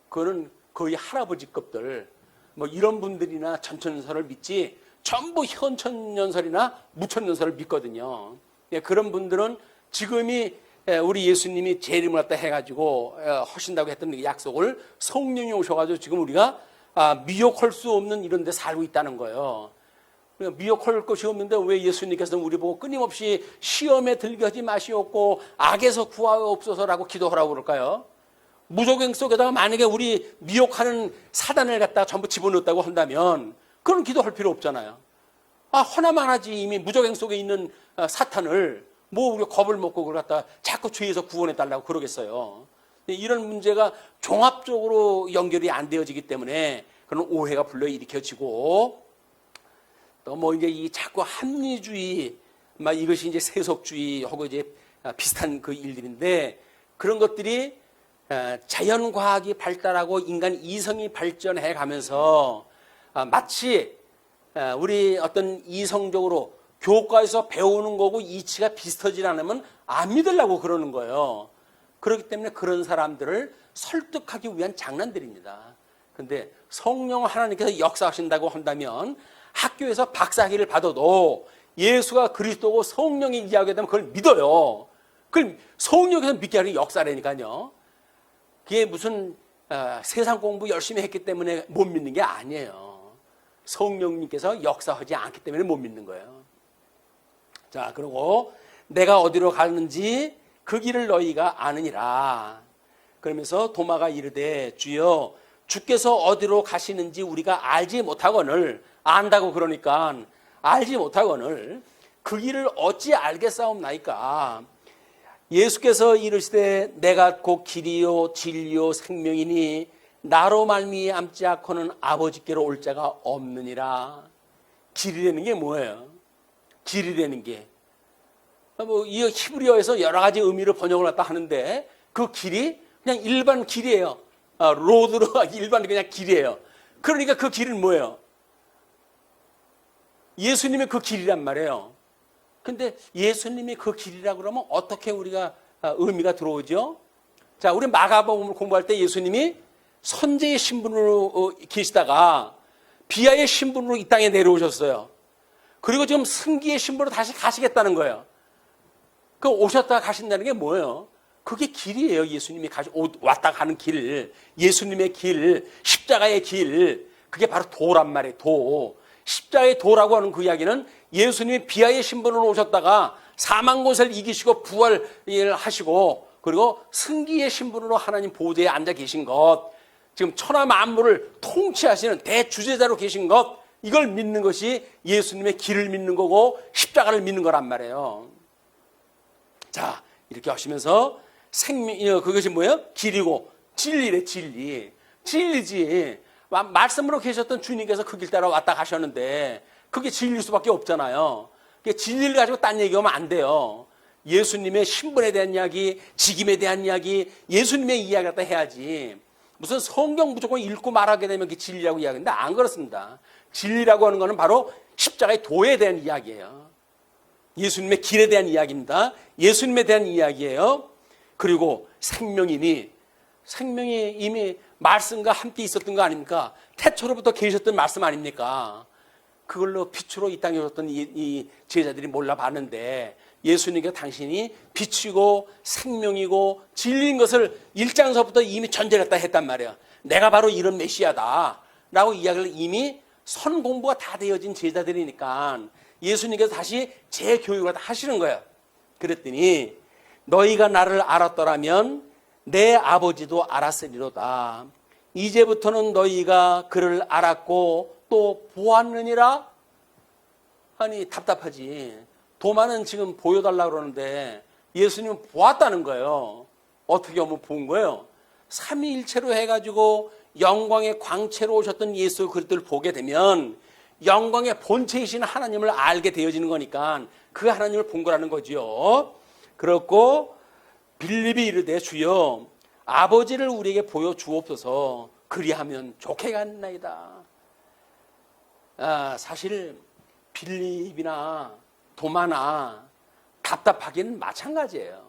그거는 거의 할아버지급들 뭐 이런 분들이나 전천년설을 믿지 전부 현천년설이나 무천년설을 믿거든요. 그런 분들은 지금이 우리 예수님이 재림을 갖다 해가지고 하신다고 했던 약속을 성령이 오셔가지고 지금 우리가 미혹할 수 없는 이런 데 살고 있다는 거예요. 미혹할 것이 없는데 왜 예수님께서는 우리 보고 끊임없이 시험에 들게 하지 마시옵고 악에서 구하옵소서라고 기도하라고 그럴까요? 무적행 속에다가 만약에 우리 미혹하는 사단을 갖다가 전부 집어넣었다고 한다면 그런 기도할 필요 없잖아요. 허나만 하지 이미 무적행 속에 있는 사탄을 뭐 우리가 겁을 먹고 그걸 갖다 자꾸 죄에서 구원해달라고 그러겠어요. 이런 문제가 종합적으로 연결이 안 되어지기 때문에 그런 오해가 불러일으켜지고 또 뭐 이제 이 자꾸 합리주의 막 이것이 이제 세속주의하고 이제 비슷한 그 일들인데 그런 것들이 자연과학이 발달하고 인간 이성이 발전해 가면서 마치 우리 어떤 이성적으로 교과에서 배우는 거고 이치가 비슷하지 않으면 안 믿으려고 그러는 거예요. 그렇기 때문에 그런 사람들을 설득하기 위한 장난들입니다. 그런데 성령 하나님께서 역사하신다고 한다면 학교에서 박사학위를 받아도 예수가 그리스도고 성령이 이야기하게 되면 그걸 믿어요. 그걸 성령께서 믿게 하는 역사라니까요. 그게 무슨 세상 공부 열심히 했기 때문에 못 믿는 게 아니에요. 성령님께서 역사하지 않기 때문에 못 믿는 거예요. 자, 그리고 내가 어디로 가는지 그 길을 너희가 아느니라. 그러면서 도마가 이르되 주여 주께서 어디로 가시는지 우리가 알지 못하거늘 안다고 그러니까 알지 못하거늘 그 길을 어찌 알겠사옵나이까. 예수께서 이르시되 내가 곧 길이요 진리요 생명이니 나로 말미암지 않고는 아버지께로 올 자가 없느니라. 길이라는 게 뭐예요? 길이라는 게 이 히브리어에서 여러 가지 의미로 번역을 했다 하는데 그 길이 그냥 일반 길이에요. 로드로 일반 그냥 길이에요. 그러니까 그 길은 뭐예요? 예수님이 그 길이란 말이에요. 근데 예수님이 그 길이라고 그러면 어떻게 우리가 의미가 들어오죠? 자, 우리 마가복음을 공부할 때 예수님이 선지의 신분으로 계시다가 비아의 신분으로 이 땅에 내려오셨어요. 그리고 지금 승기의 신부로 다시 가시겠다는 거예요. 그 오셨다가 가신다는 게 뭐예요? 그게 길이에요. 예수님이 왔다 가는 길, 예수님의 길, 십자가의 길. 그게 바로 도란 말이에요. 도. 십자가의 도라고 하는 그 이야기는 예수님이 비하의 신분으로 오셨다가 사망 권세를 이기시고 부활을 하시고 그리고 승기의 신분으로 하나님 보좌에 앉아 계신 것, 지금 천하 만물을 통치하시는 대주제자로 계신 것, 이걸 믿는 것이 예수님의 길을 믿는 거고 십자가를 믿는 거란 말이에요. 자, 이렇게 하시면서 그것이 뭐예요? 길이고 진리래. 진리지. 말씀으로 계셨던 주님께서 그 길 따라 왔다 가셨는데 그게 진리일 수밖에 없잖아요. 진리를 가지고 딴 얘기하면 안 돼요. 예수님의 신분에 대한 이야기, 직임에 대한 이야기, 예수님의 이야기 갖다 해야지. 무슨 성경 무조건 읽고 말하게 되면 그게 진리라고 이야기하는데 안 그렇습니다. 진리라고 하는 것은 바로 십자가의 도에 대한 이야기예요. 예수님의 길에 대한 이야기입니다. 예수님에 대한 이야기예요. 그리고 생명이 이미 말씀과 함께 있었던 거 아닙니까? 태초로부터 계셨던 말씀 아닙니까? 그걸로 빛으로 이 땅에 오셨던 이 제자들이 몰라봤는데 예수님께 당신이 빛이고 생명이고 진리인 것을 1장서부터 이미 전제했다 했단 말이에요. 내가 바로 이런 메시아다 라고 이야기를 이미 선 공부가 다 되어진 제자들이니까 예수님께서 다시 재교육을 하시는 거예요. 그랬더니 너희가 나를 알았더라면 내 아버지도 알았으리로다. 이제부터는 너희가 그를 알았고 또 보았느니라. 아니 답답하지. 도마는 지금 보여달라고 그러는데 예수님은 보았다는 거예요. 어떻게 하면 본 거예요? 삼위일체로 해가지고 영광의 광채로 오셨던 예수 그리스도를 보게 되면 영광의 본체이신 하나님을 알게 되어지는 거니까 그 하나님을 본 거라는 거죠. 그렇고 빌립이 이르되 주여 아버지를 우리에게 보여주옵소서 그리하면 좋게 갔나이다. 사실 빌립이나 도마나 답답하기는 마찬가지예요.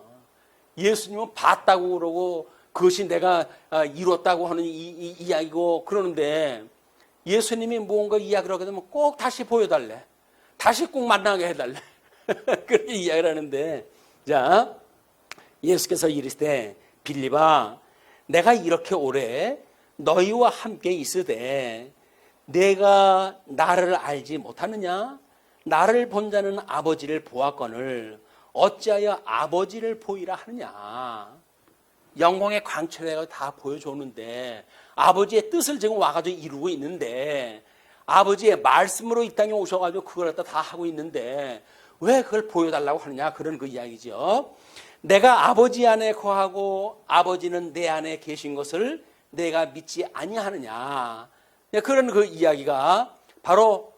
예수님은 봤다고 그러고 그것이 내가 이뤘다고 하는 이야기고 그러는데 예수님이 무언가 이야기를 하게 되면 꼭 다시 보여달래. 다시 꼭 만나게 해달래. 그렇게 이야기를 하는데 자, 예수께서 이르시되 빌립아 내가 이렇게 오래 너희와 함께 있으되 내가 나를 알지 못하느냐? 나를 본 자는 아버지를 보았거늘 어찌하여 아버지를 보이라 하느냐? 영광의 광채를 다 보여줬는데 아버지의 뜻을 지금 와가지고 이루고 있는데 아버지의 말씀으로 이 땅에 오셔가지고 그걸 다 하고 있는데 왜 그걸 보여달라고 하느냐? 그런 그 이야기죠. 내가 아버지 안에 거하고 아버지는 내 안에 계신 것을 내가 믿지 아니하느냐? 그런 그 이야기가 바로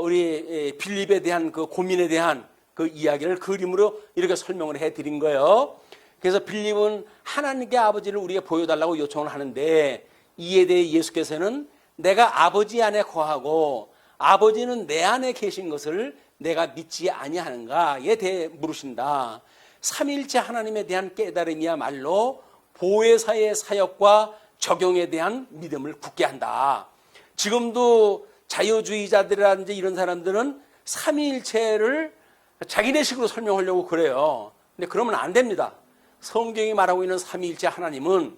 우리 빌립에 대한 그 고민에 대한 그 이야기를 그림으로 이렇게 설명을 해드린 거예요. 그래서 빌립은 하나님께 아버지를 우리에게 보여달라고 요청을 하는데 이에 대해 예수께서는 내가 아버지 안에 거하고 아버지는 내 안에 계신 것을 내가 믿지 아니하는가에 대해 물으신다. 삼위일체 하나님에 대한 깨달음이야말로 보혜사의 사역과 적용에 대한 믿음을 굳게 한다. 지금도 자유주의자들이라든지 이런 사람들은 삼위일체를 자기네 식으로 설명하려고 그래요. 근데 그러면 안 됩니다. 성경이 말하고 있는 삼위일체 하나님은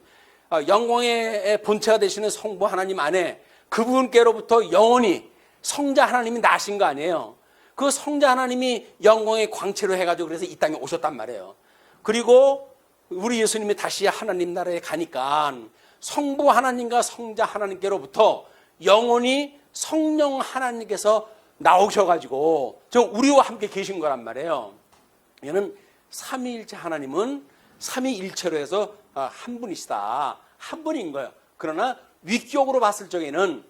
영광의 본체가 되시는 성부 하나님 안에 그분께로부터 영원히 성자 하나님이 나신 거 아니에요. 그 성자 하나님이 영광의 광채로 해가지고 그래서 이 땅에 오셨단 말이에요. 그리고 우리 예수님이 다시 하나님 나라에 가니까 성부 하나님과 성자 하나님께로부터 영원히 성령 하나님께서 나오셔가지고 지금 우리와 함께 계신 거란 말이에요. 얘는 삼위일체 하나님은 삼위일체로 해서 한 분이시다. 한 분인 거예요. 그러나 위격으로 봤을 적에는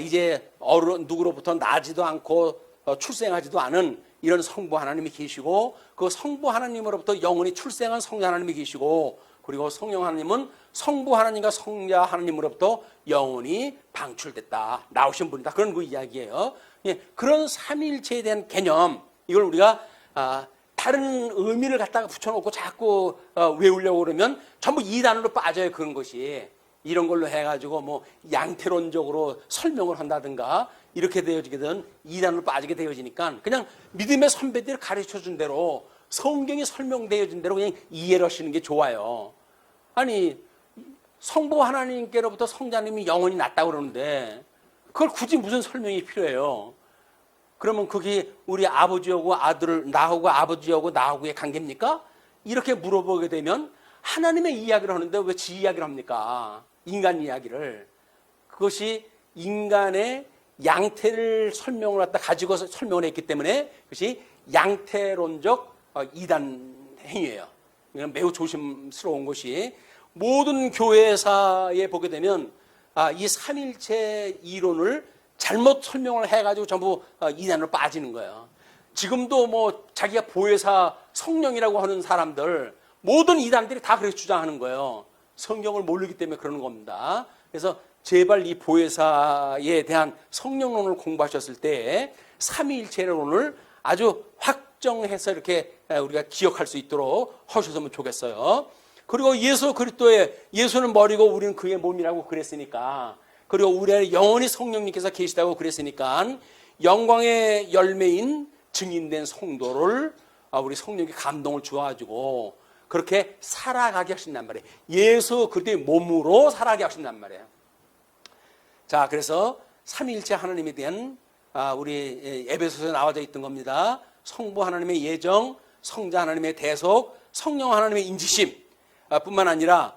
이제 누구로부터 나지도 않고 출생하지도 않은 이런 성부 하나님이 계시고 그 성부 하나님으로부터 영원히 출생한 성자 하나님이 계시고 그리고 성령 하나님은 성부 하나님과 성자 하나님으로부터 영원히 방출됐다. 나오신 분이다. 그런 그 이야기예요. 그런 삼위일체에 대한 개념 이걸 우리가 다른 의미를 갖다가 붙여놓고 자꾸 외우려고 그러면 전부 이단으로 빠져요. 그런 것이. 이런 걸로 해가지고 뭐 양태론적으로 설명을 한다든가 이렇게 되어지게 되면 이단으로 빠지게 되어지니까 그냥 믿음의 선배들이 가르쳐준 대로 성경이 설명되어진 대로 그냥 이해를 하시는 게 좋아요. 아니 성부 하나님께로부터 성자님이 영원히 났다고 그러는데 그걸 굳이 무슨 설명이 필요해요? 그러면 그게 우리 아버지하고 아들을 나하고 아버지하고 나하고의 관계입니까? 이렇게 물어보게 되면 하나님의 이야기를 하는데 왜 지 이야기를 합니까? 인간 이야기를. 그것이 인간의 양태를 설명을 갖다 가지고 설명을 했기 때문에 그것이 양태론적 이단 행위예요. 이건 매우 조심스러운 것이 모든 교회사에 보게 되면 이 삼일체 이론을 잘못 설명을 해가지고 전부 이단으로 빠지는 거예요. 지금도 뭐 자기가 보혜사 성령이라고 하는 사람들 모든 이단들이 다 그렇게 주장하는 거예요. 성경을 모르기 때문에 그러는 겁니다. 그래서 제발 이 보혜사에 대한 성령론을 공부하셨을 때 삼위일체론을 아주 확정해서 이렇게 우리가 기억할 수 있도록 하셨으면 좋겠어요. 그리고 예수 그리스도의 예수는 머리고 우리는 그의 몸이라고 그랬으니까, 그리고 우리 안에 영원히 성령님께서 계시다고 그랬으니까 영광의 열매인 증인된 성도를 우리 성령이 감동을 주어가지고 그렇게 살아가게 하신단 말이에요. 예수 그리스도의 몸으로 살아가게 하신단 말이에요. 자, 그래서 삼위일체 하나님에 대한 우리 에베소서에 나와져 있던 겁니다. 성부 하나님의 예정, 성자 하나님의 대속, 성령 하나님의 인지심 뿐만 아니라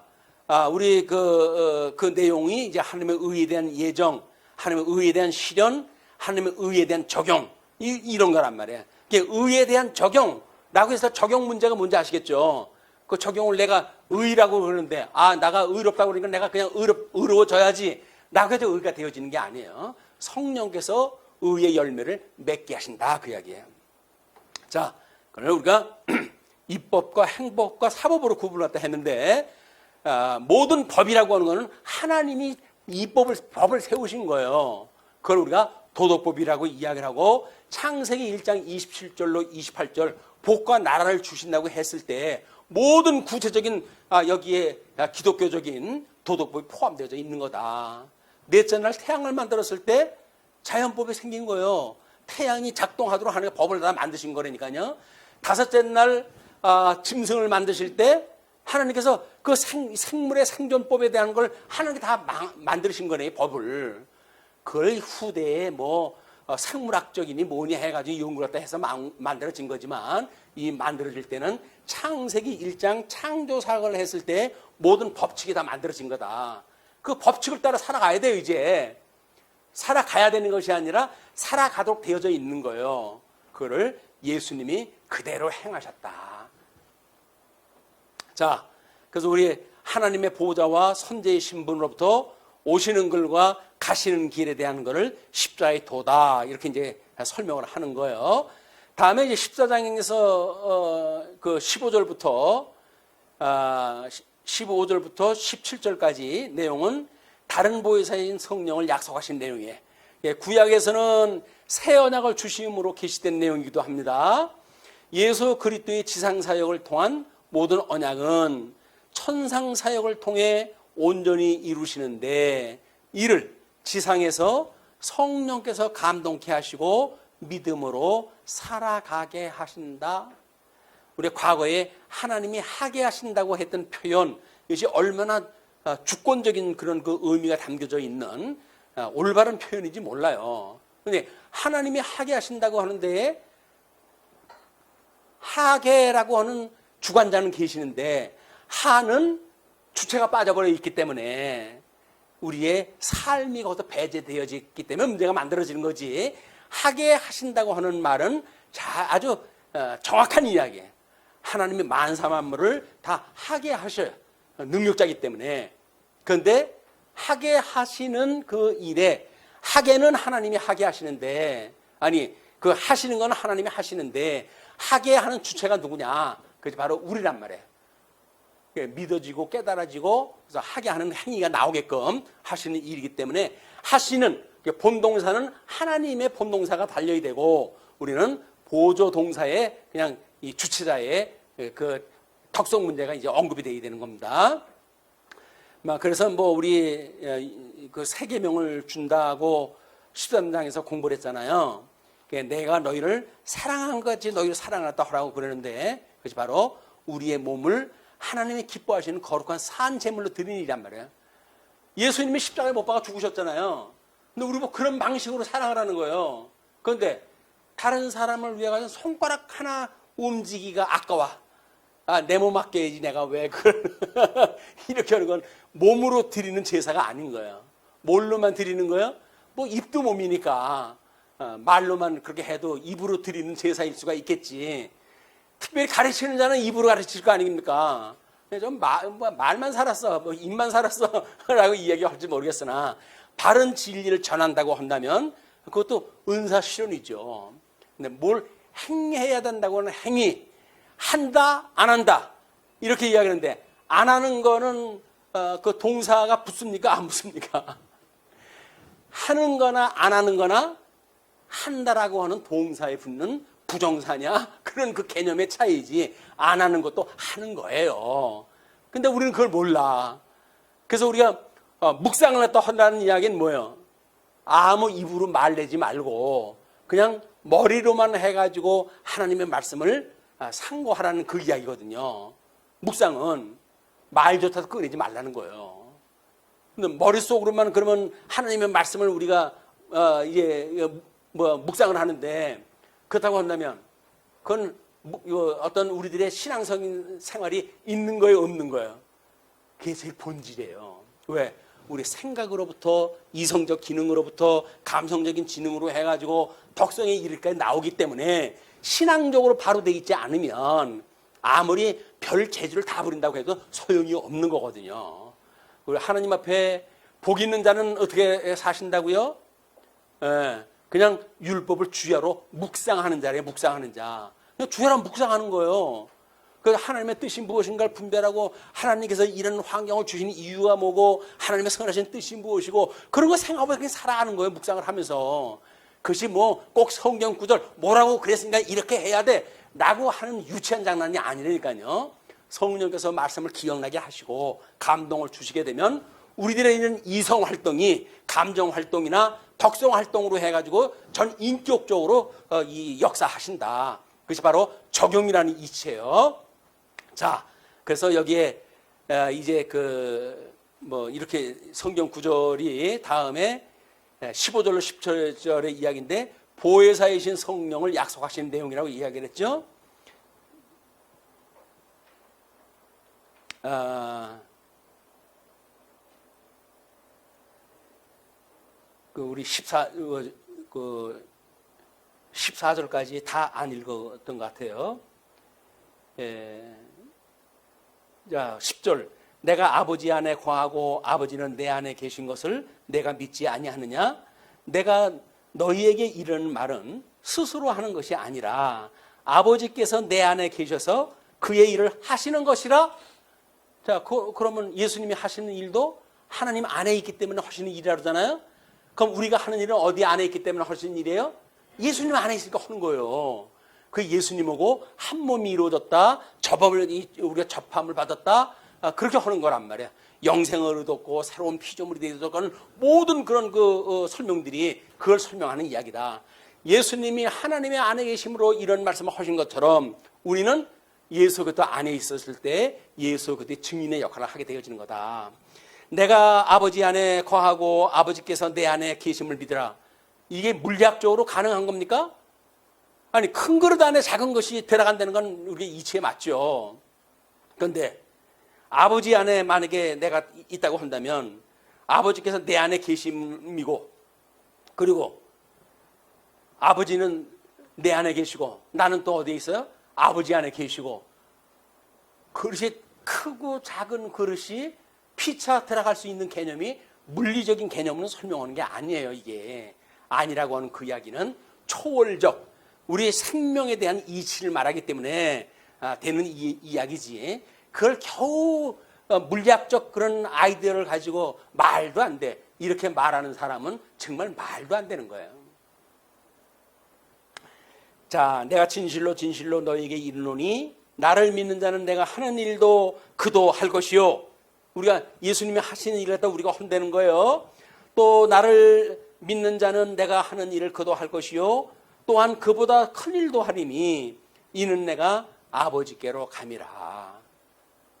우리 그 내용이 이제 하나님의 의에 대한 예정, 하나님의 의에 대한 실현, 하나님의 의에 대한 적용 이런 거란 말이에요. 의에 대한 적용라고 해서 적용 문제가 뭔지 아시겠죠? 그 적용을 내가 의라고 그러는데 내가 의롭다고 그러니까 내가 그냥 의로워져야지 라고 해서 의가 되어지는 게 아니에요. 성령께서 의의 열매를 맺게 하신다 그 이야기예요. 자, 그러면 우리가 입법과 행법과 사법으로 구분했다 했는데 모든 법이라고 하는 것은 하나님이 법을 세우신 거예요. 그걸 우리가 도덕법이라고 이야기를 하고 창세기 1장 27절로 28절 복과 나라를 주신다고 했을 때 모든 구체적인 여기에 기독교적인 도덕법이 포함되어 있는 거다. 넷째 날 태양을 만들었을 때 자연법이 생긴 거예요. 태양이 작동하도록 하나님의 법을 다 만드신 거라니까요. 다섯째 날 짐승을 만드실 때 하나님께서 그 생물의 생존법에 대한 걸 하나님께 다 만드신 거네, 법을. 그걸 후대에 생물학적이니 뭐니 해가지고 연구를 했다 해서 만들어진 거지만 이 만들어질 때는 창세기 1장 창조사를 했을 때 모든 법칙이 다 만들어진 거다. 그 법칙을 따라 살아가야 돼요. 이제 살아가야 되는 것이 아니라 살아가도록 되어져 있는 거예요. 그거를 예수님이 그대로 행하셨다. 자, 그래서 우리 하나님의 보좌와 선제의 신분으로부터 오시는 길과 가시는 길에 대한 것을 십자의 도다 이렇게 이제 설명을 하는 거예요. 다음에 이제 14장에서 그 15절부터 17절까지 내용은 다른 보혜사인 성령을 약속하신 내용이에요. 구약에서는 새 언약을 주심으로 계시된 내용이기도 합니다. 예수 그리스도의 지상 사역을 통한 모든 언약은 천상 사역을 통해 온전히 이루시는데 이를 지상에서 성령께서 감동케 하시고 믿음으로 살아가게 하신다. 우리 과거에 하나님이 하게 하신다고 했던 표현, 이것이 얼마나 주권적인 그런 그 의미가 담겨져 있는 올바른 표현인지 몰라요. 그런데 하나님이 하게 하신다고 하는데 하게라고 하는 주관자는 계시는데 하는 주체가 빠져버려 있기 때문에 우리의 삶이 거기서 배제되어졌기 때문에 문제가 만들어지는 거지. 하게 하신다고 하는 말은 아주 정확한 이야기예요. 하나님이 만사만물을 다 하게 하셔요. 능력자이기 때문에. 그런데 하게 하시는 그 일에 하게는 하나님이 하게 하시는데 그 하시는 건 하나님이 하시는데 하게 하는 주체가 누구냐? 그게 바로 우리란 말이에요. 믿어지고 깨달아지고 그래서 하게 하는 행위가 나오게끔 하시는 일이기 때문에 하시는 본동사는 하나님의 본동사가 달려야 되고 우리는 보조 동사의 그냥 이 주체자의 그 덕성 문제가 이제 언급이 되어야 되는 겁니다. 그래서 뭐 우리 그 세 계명을 준다고 13장에서 공부를 했잖아요. 내가 너희를 사랑한 것 같이 너희를 사랑하다 하라고 그러는데 그것이 바로 우리의 몸을 하나님이 기뻐하시는 거룩한 산 제물로 드리는 일이란 말이에요. 예수님이 십자가에 못 박아 죽으셨잖아요. 근데 우리 뭐 그런 방식으로 사랑하라는 거예요. 그런데 다른 사람을 위해 가지고 손가락 하나 움직이기가 아까워. 내 몸 아껴야지 내가 왜 그걸 이렇게 하는 건 몸으로 드리는 제사가 아닌 거예요. 뭘로만 드리는 거예요? 뭐 입도 몸이니까 말로만 그렇게 해도 입으로 드리는 제사일 수가 있겠지. 특별히 가르치는 자는 입으로 가르칠 거 아닙니까? 좀 말만 살았어, 뭐 입만 살았어 라고 이야기할지 모르겠으나 바른 진리를 전한다고 한다면 그것도 은사 실현이죠. 근데 뭘 행해야 된다고 하는 행위, 한다 안 한다 이렇게 이야기하는데 안 하는 거는 그 동사가 붙습니까 안 붙습니까? 하는 거나 안 하는 거나 한다라고 하는 동사에 붙는 부정사냐 그런 그 개념의 차이지 안 하는 것도 하는 거예요. 근데 우리는 그걸 몰라. 그래서 우리가 묵상을 했다 한다는 이야기는 뭐예요? 아무 입으로 말내지 말고 그냥 머리로만 해가지고 하나님의 말씀을 상고하라는 그 이야기거든요. 묵상은 말 좋다고 꺼내지 말라는 거예요. 근데 머릿속으로만 그러면 하나님의 말씀을 우리가 묵상을 하는데 그렇다고 한다면 그건 어떤 우리들의 신앙적인 생활이 있는 거예요, 없는 거예요? 그게 제일 본질이에요. 왜? 우리 생각으로부터 이성적 기능으로부터 감성적인 지능으로 해가지고 덕성에 이르기까지 나오기 때문에 신앙적으로 바로 돼 있지 않으면 아무리 별 재주를 다 부린다고 해도 소용이 없는 거거든요. 우리 하나님 앞에 복 있는 자는 어떻게 사신다고요? 그냥 율법을 주야로 묵상하는 자래요. 묵상하는 자. 그냥 주야로 묵상하는 거예요. 그래서 하나님의 뜻이 무엇인가를 분별하고 하나님께서 이런 환경을 주신 이유가 뭐고 하나님의 선하신 뜻이 무엇이고 그런 거 생각하고 그냥 살아가는 거예요. 묵상을 하면서. 그것이 뭐 꼭 성경 구절 뭐라고 그랬으니까 이렇게 해야 돼 라고 하는 유치한 장난이 아니라니까요. 성령께서 말씀을 기억나게 하시고 감동을 주시게 되면 우리들의 있는 이성 활동이 감정 활동이나 덕성 활동으로 해가지고 전 인격적으로 이 역사하신다. 그것이 바로 적용이라는 이치예요. 자, 그래서 여기에 이제 이렇게 성경 구절이 다음에 15절로 17절의 이야기인데 보혜사이신 성령을 약속하시는 내용이라고 이야기를 했죠. 우리 14절까지 다 안 읽었던 것 같아요. 자, 10절. 내가 아버지 안에 거하고 아버지는 내 안에 계신 것을 내가 믿지 아니하느냐? 내가 너희에게 이르는 말은 스스로 하는 것이 아니라 아버지께서 내 안에 계셔서 그의 일을 하시는 것이라. 자, 그러면 예수님이 하시는 일도 하나님 안에 있기 때문에 하시는 일이라 그러잖아요. 그럼 우리가 하는 일은 어디 안에 있기 때문에 하시는 일이에요? 예수님 안에 있으니까 하는 거예요. 그 예수님하고 한 몸이 이루어졌다. 우리가 접함을 받았다. 그렇게 하는 거란 말이야. 영생을 얻었고 새로운 피조물이 되어서 모든 그런 설명들이 그걸 설명하는 이야기다. 예수님이 하나님의 안에 계심으로 이런 말씀을 하신 것처럼 우리는 예수 그리스도 안에 있었을 때 예수 그리스도의 증인의 역할을 하게 되어지는 거다. 내가 아버지 안에 거하고 아버지께서 내 안에 계심을 믿으라. 이게 물리학적으로 가능한 겁니까? 아니, 큰 그릇 안에 작은 것이 들어간다는 건 우리 이치에 맞죠. 그런데 아버지 안에 만약에 내가 있다고 한다면 아버지께서 내 안에 계심이고 그리고 아버지는 내 안에 계시고 나는 또 어디에 있어요? 아버지 안에 계시고 그릇이 크고 작은 그릇이 피차 들어갈 수 있는 개념이 물리적인 개념으로 설명하는 게 아니에요. 이게 아니라고 하는 그 이야기는 초월적 우리의 생명에 대한 이치를 말하기 때문에 되는 이야기지. 그걸 겨우 물리학적 그런 아이디어를 가지고 말도 안 돼. 이렇게 말하는 사람은 정말 말도 안 되는 거예요. 자, 내가 진실로 진실로 너에게 이르노니 나를 믿는 자는 내가 하는 일도 그도 할 것이요. 우리가 예수님이 하시는 일을 갖다 우리가 혼내는 거예요. 또 나를 믿는 자는 내가 하는 일을 그도 할 것이요 또한 그보다 큰 일도 하리니 이는 내가 아버지께로 감이라.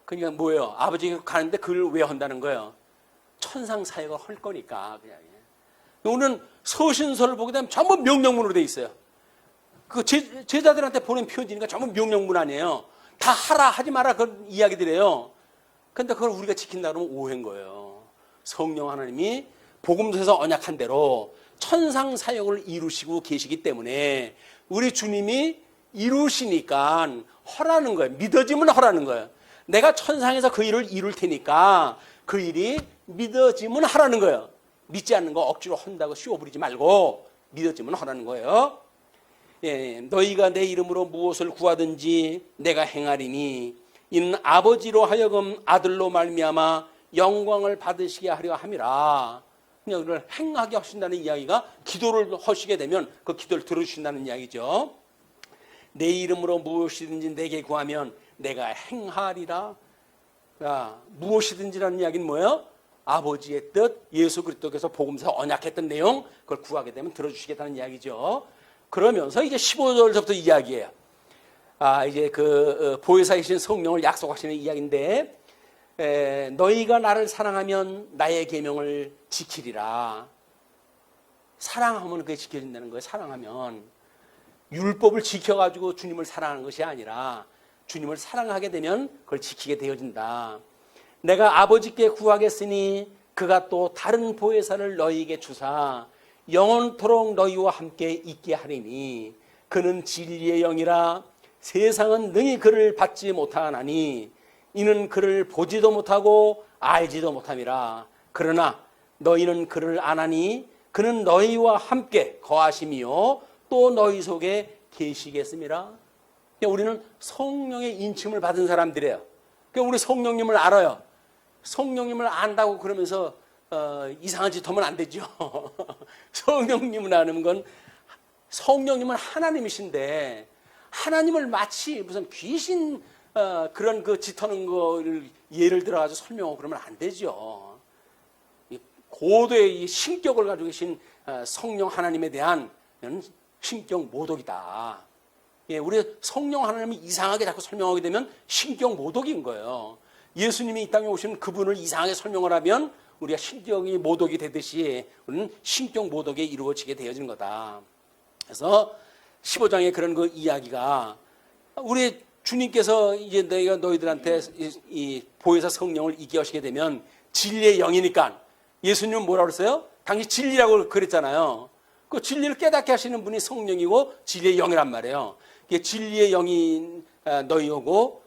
그러니까 뭐예요? 아버지께로 가는데 그걸 왜 한다는 거예요? 천상 사역을 할 거니까. 그냥. 우리는 서신서를 보게 되면 전부 명령문으로 돼 있어요. 그 제자들한테 보낸 편지니까 전부 명령문 아니에요. 다 하라 하지 마라 그런 이야기들이에요. 그런데 그걸 우리가 지킨다 그러면 오해인 거예요. 성령 하나님이 복음서에서 언약한 대로 천상 사역을 이루시고 계시기 때문에 우리 주님이 이루시니까 허라는 거예요. 믿어지면 허라는 거예요. 내가 천상에서 그 일을 이룰 테니까 그 일이 믿어지면 하라는 거예요. 믿지 않는 거 억지로 한다고 씌워부리지 말고 믿어지면 하라는 거예요. 예, 너희가 내 이름으로 무엇을 구하든지 내가 행하리니 이는 아버지로 하여금 아들로 말미암아 영광을 받으시게 하려 함이라. 그냥 그걸 행하게 하신다는 이야기가 기도를 하시게 되면 그 기도를 들어주신다는 이야기죠. 내 이름으로 무엇이든지 내게 구하면 내가 행하리라. 무엇이든지라는 이야기는 뭐예요? 아버지의 뜻, 예수 그리스도께서 복음서 언약했던 내용, 그걸 구하게 되면 들어주시겠다는 이야기죠. 그러면서 이제 15절부터 이야기해요. 이제 그 보혜사이신 성령을 약속하시는 이야기인데, 너희가 나를 사랑하면 나의 계명을 지키리라. 사랑하면 그게 지켜진다는 거예요. 사랑하면 율법을 지켜가지고 주님을 사랑하는 것이 아니라 주님을 사랑하게 되면 그걸 지키게 되어진다. 내가 아버지께 구하겠으니 그가 또 다른 보혜사를 너희에게 주사 영원토록 너희와 함께 있게 하리니 그는 진리의 영이라 세상은 능히 그를 받지 못하나니 이는 그를 보지도 못하고 알지도 못함이라. 그러나 너희는 그를 아나니 그는 너희와 함께 거하심이요 또 너희 속에 계시겠습니다. 우리는 성령의 인침을 받은 사람들이에요. 우리 성령님을 알아요. 성령님을 안다고 그러면서 이상한 짓 하면 안 되죠. 성령님을 아는 건 성령님은 하나님이신데 하나님을 마치 무슨 귀신 그런 그 짓하는 거를 예를 들어가지고 설명하고 그러면 안 되죠. 고도의 신격을 가지고 계신 성령 하나님에 대한 신격 모독이다. 우리 성령 하나님이 이상하게 자꾸 설명하게 되면 신격 모독인 거예요. 예수님이 이 땅에 오신 그분을 이상하게 설명을 하면 우리가 신격이 모독이 되듯이 우리는 신격 모독에 이루어지게 되어지는 거다. 그래서 15장에 그런 그 이야기가 우리 주님께서 이제 너희들한테 이 보혜사 성령을 있게 하시게 되면 진리의 영이니까 예수님은 뭐라고 그랬어요? 당시 진리라고 그랬잖아요. 그 진리를 깨닫게 하시는 분이 성령이고 진리의 영이란 말이에요. 진리의 영이 너희오고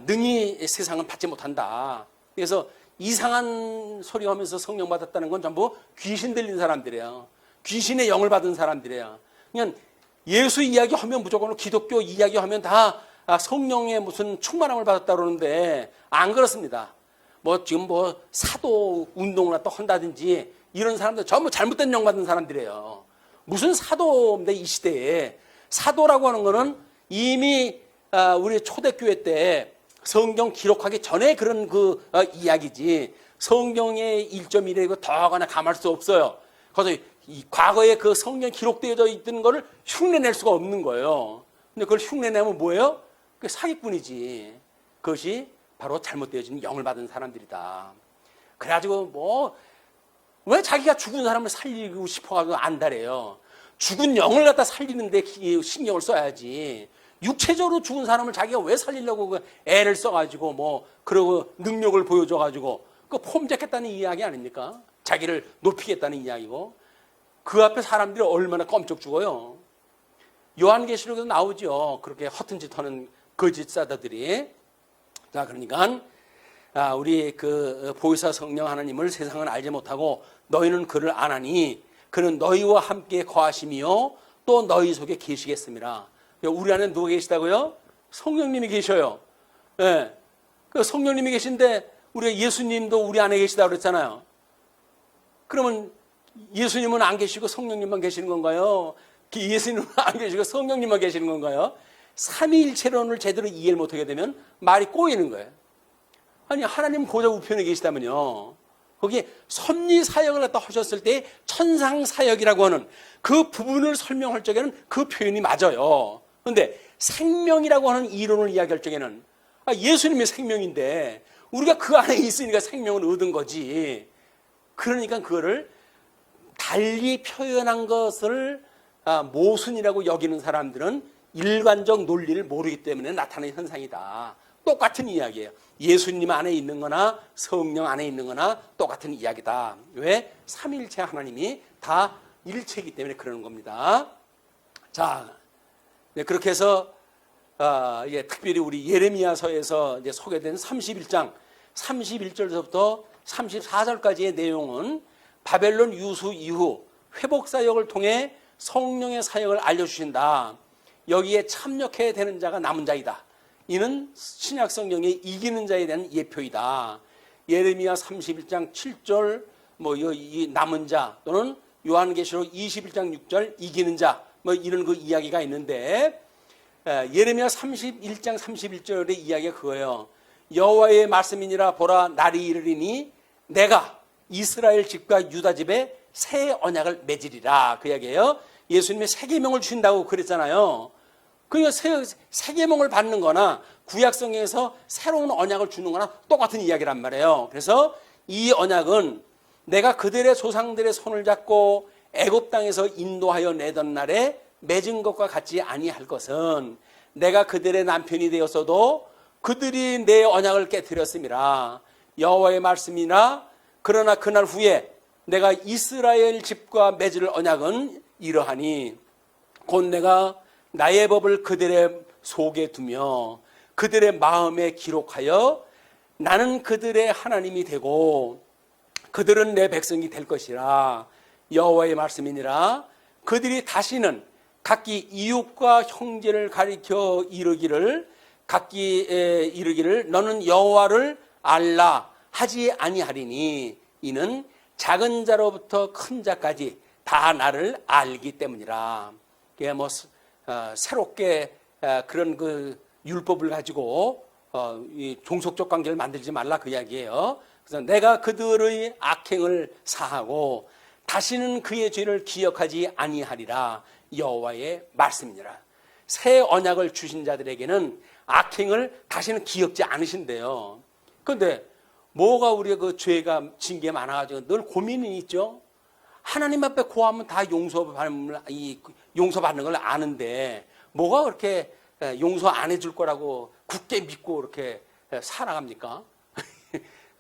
능히 세상은 받지 못한다. 그래서 이상한 소리 하면서 성령 받았다는 건 전부 귀신 들린 사람들이에요. 귀신의 영을 받은 사람들이에요. 그냥 예수 이야기하면 무조건 기독교 이야기하면 다 성령의 무슨 충만함을 받았다 그러는데 안 그렇습니다. 지금 사도 운동을 또 한다든지 이런 사람들 전부 잘못된 영 받은 사람들이에요. 무슨 사도인데 이 시대에 사도라고 하는 거는 이미 우리 초대교회 때 성경 기록하기 전에 그런 그 이야기지 성경의 1.1이고 더하거나 감할 수 없어요. 그래서 이 과거에 그 성경 기록되어져 있던 거를 흉내낼 수가 없는 거예요. 근데 그걸 흉내내면 뭐예요? 그게 사기꾼이지. 그것이 바로 잘못되어진 영을 받은 사람들이다. 그래가지고 왜 자기가 죽은 사람을 살리고 싶어가지고 안달해요. 죽은 영을 갖다 살리는데 신경을 써야지. 육체적으로 죽은 사람을 자기가 왜 살리려고 애를 써가지고 그러고 능력을 보여줘가지고 폼잡겠다는 이야기 아닙니까? 자기를 높이겠다는 이야기고 그 앞에 사람들이 얼마나 껌쩍 죽어요. 요한계시록에도 나오죠. 그렇게 허튼 짓 하는 거짓 사도들이. 자, 그러니까 우리 그 보혜사 성령 하나님을 세상은 알지 못하고 너희는 그를 아나니 그는 너희와 함께 거하심이요 또 너희 속에 계시겠습니다. 우리 안에 누가 계시다고요? 성령님이 계셔요. 네. 그 성령님이 계신데 우리가 예수님도 우리 안에 계시다고 그랬잖아요. 그러면 예수님은 안 계시고 성령님만 계시는 건가요? 예수님은 안 계시고 성령님만 계시는 건가요? 삼위일체론을 제대로 이해를 못하게 되면 말이 꼬이는 거예요. 아니 하나님 보좌 우편에 계시다면요, 거기에 섭리 사역을 갖다 하셨을 때 천상 사역이라고 하는 그 부분을 설명할 적에는 그 표현이 맞아요. 그런데 생명이라고 하는 이론을 이야기할 적에는 예수님의 생명인데 우리가 그 안에 있으니까 생명을 얻은 거지. 그러니까 그거를 달리 표현한 것을 모순이라고 여기는 사람들은 일관적 논리를 모르기 때문에 나타나는 현상이다. 똑같은 이야기예요. 예수님 안에 있는 거나 성령 안에 있는 거나 똑같은 이야기다. 왜? 삼위일체 하나님이 다 일체이기 때문에 그러는 겁니다. 자, 그렇게 해서 특별히 우리 예레미야서에서 이제 소개된 31장 31절부터 34절까지의 내용은 바벨론 유수 이후 회복 사역을 통해 성령의 사역을 알려주신다. 여기에 참여해야 되는 자가 남은 자이다. 이는 신약 성경의 이기는 자에 대한 예표이다. 예레미야 31장 7절 이 남은 자, 또는 요한계시록 21장 6절 이기는 자, 이런 그 이야기가 있는데, 예레미야 31장 31절의 이야기가 그거예요. 여호와의 말씀이니라. 보라, 날이 이르리니 내가 이스라엘 집과 유다 집에 새 언약을 맺으리라. 그 이야기예요. 예수님의 새 계명을 주신다고 그랬잖아요. 그러니까 새 계명을 받는 거나 구약성경에서 새로운 언약을 주는 거나 똑같은 이야기란 말이에요. 그래서 이 언약은 내가 그들의 조상들의 손을 잡고 애굽 땅에서 인도하여 내던 날에 맺은 것과 같지 아니할 것은, 내가 그들의 남편이 되었어도 그들이 내 언약을 깨뜨렸음이라. 여호와의 말씀이나 그러나 그날 후에 내가 이스라엘 집과 맺을 언약은 이러하니, 곧 내가 나의 법을 그들의 속에 두며 그들의 마음에 기록하여 나는 그들의 하나님이 되고 그들은 내 백성이 될 것이라. 여호와의 말씀이니라. 그들이 다시는 각기 이웃과 형제를 가리켜 이르기를 너는 여호와를 알라 하지 아니하리니, 이는 작은 자로부터 큰 자까지 다 나를 알기 때문이라. 그게 새롭게 그런 그 율법을 가지고 이 종속적 관계를 만들지 말라 그 이야기예요. 그래서 내가 그들의 악행을 사하고 다시는 그의 죄를 기억하지 아니하리라. 여호와의 말씀이니라. 새 언약을 주신 자들에게는 악행을 다시는 기억지 않으신대요. 그런데 뭐가 우리가 그 죄가 진 게 많아가지고 늘 고민이 있죠. 하나님 앞에 고하면 다 용서받는 걸 아는데 뭐가 그렇게 용서 안 해줄 거라고 굳게 믿고 이렇게 살아갑니까?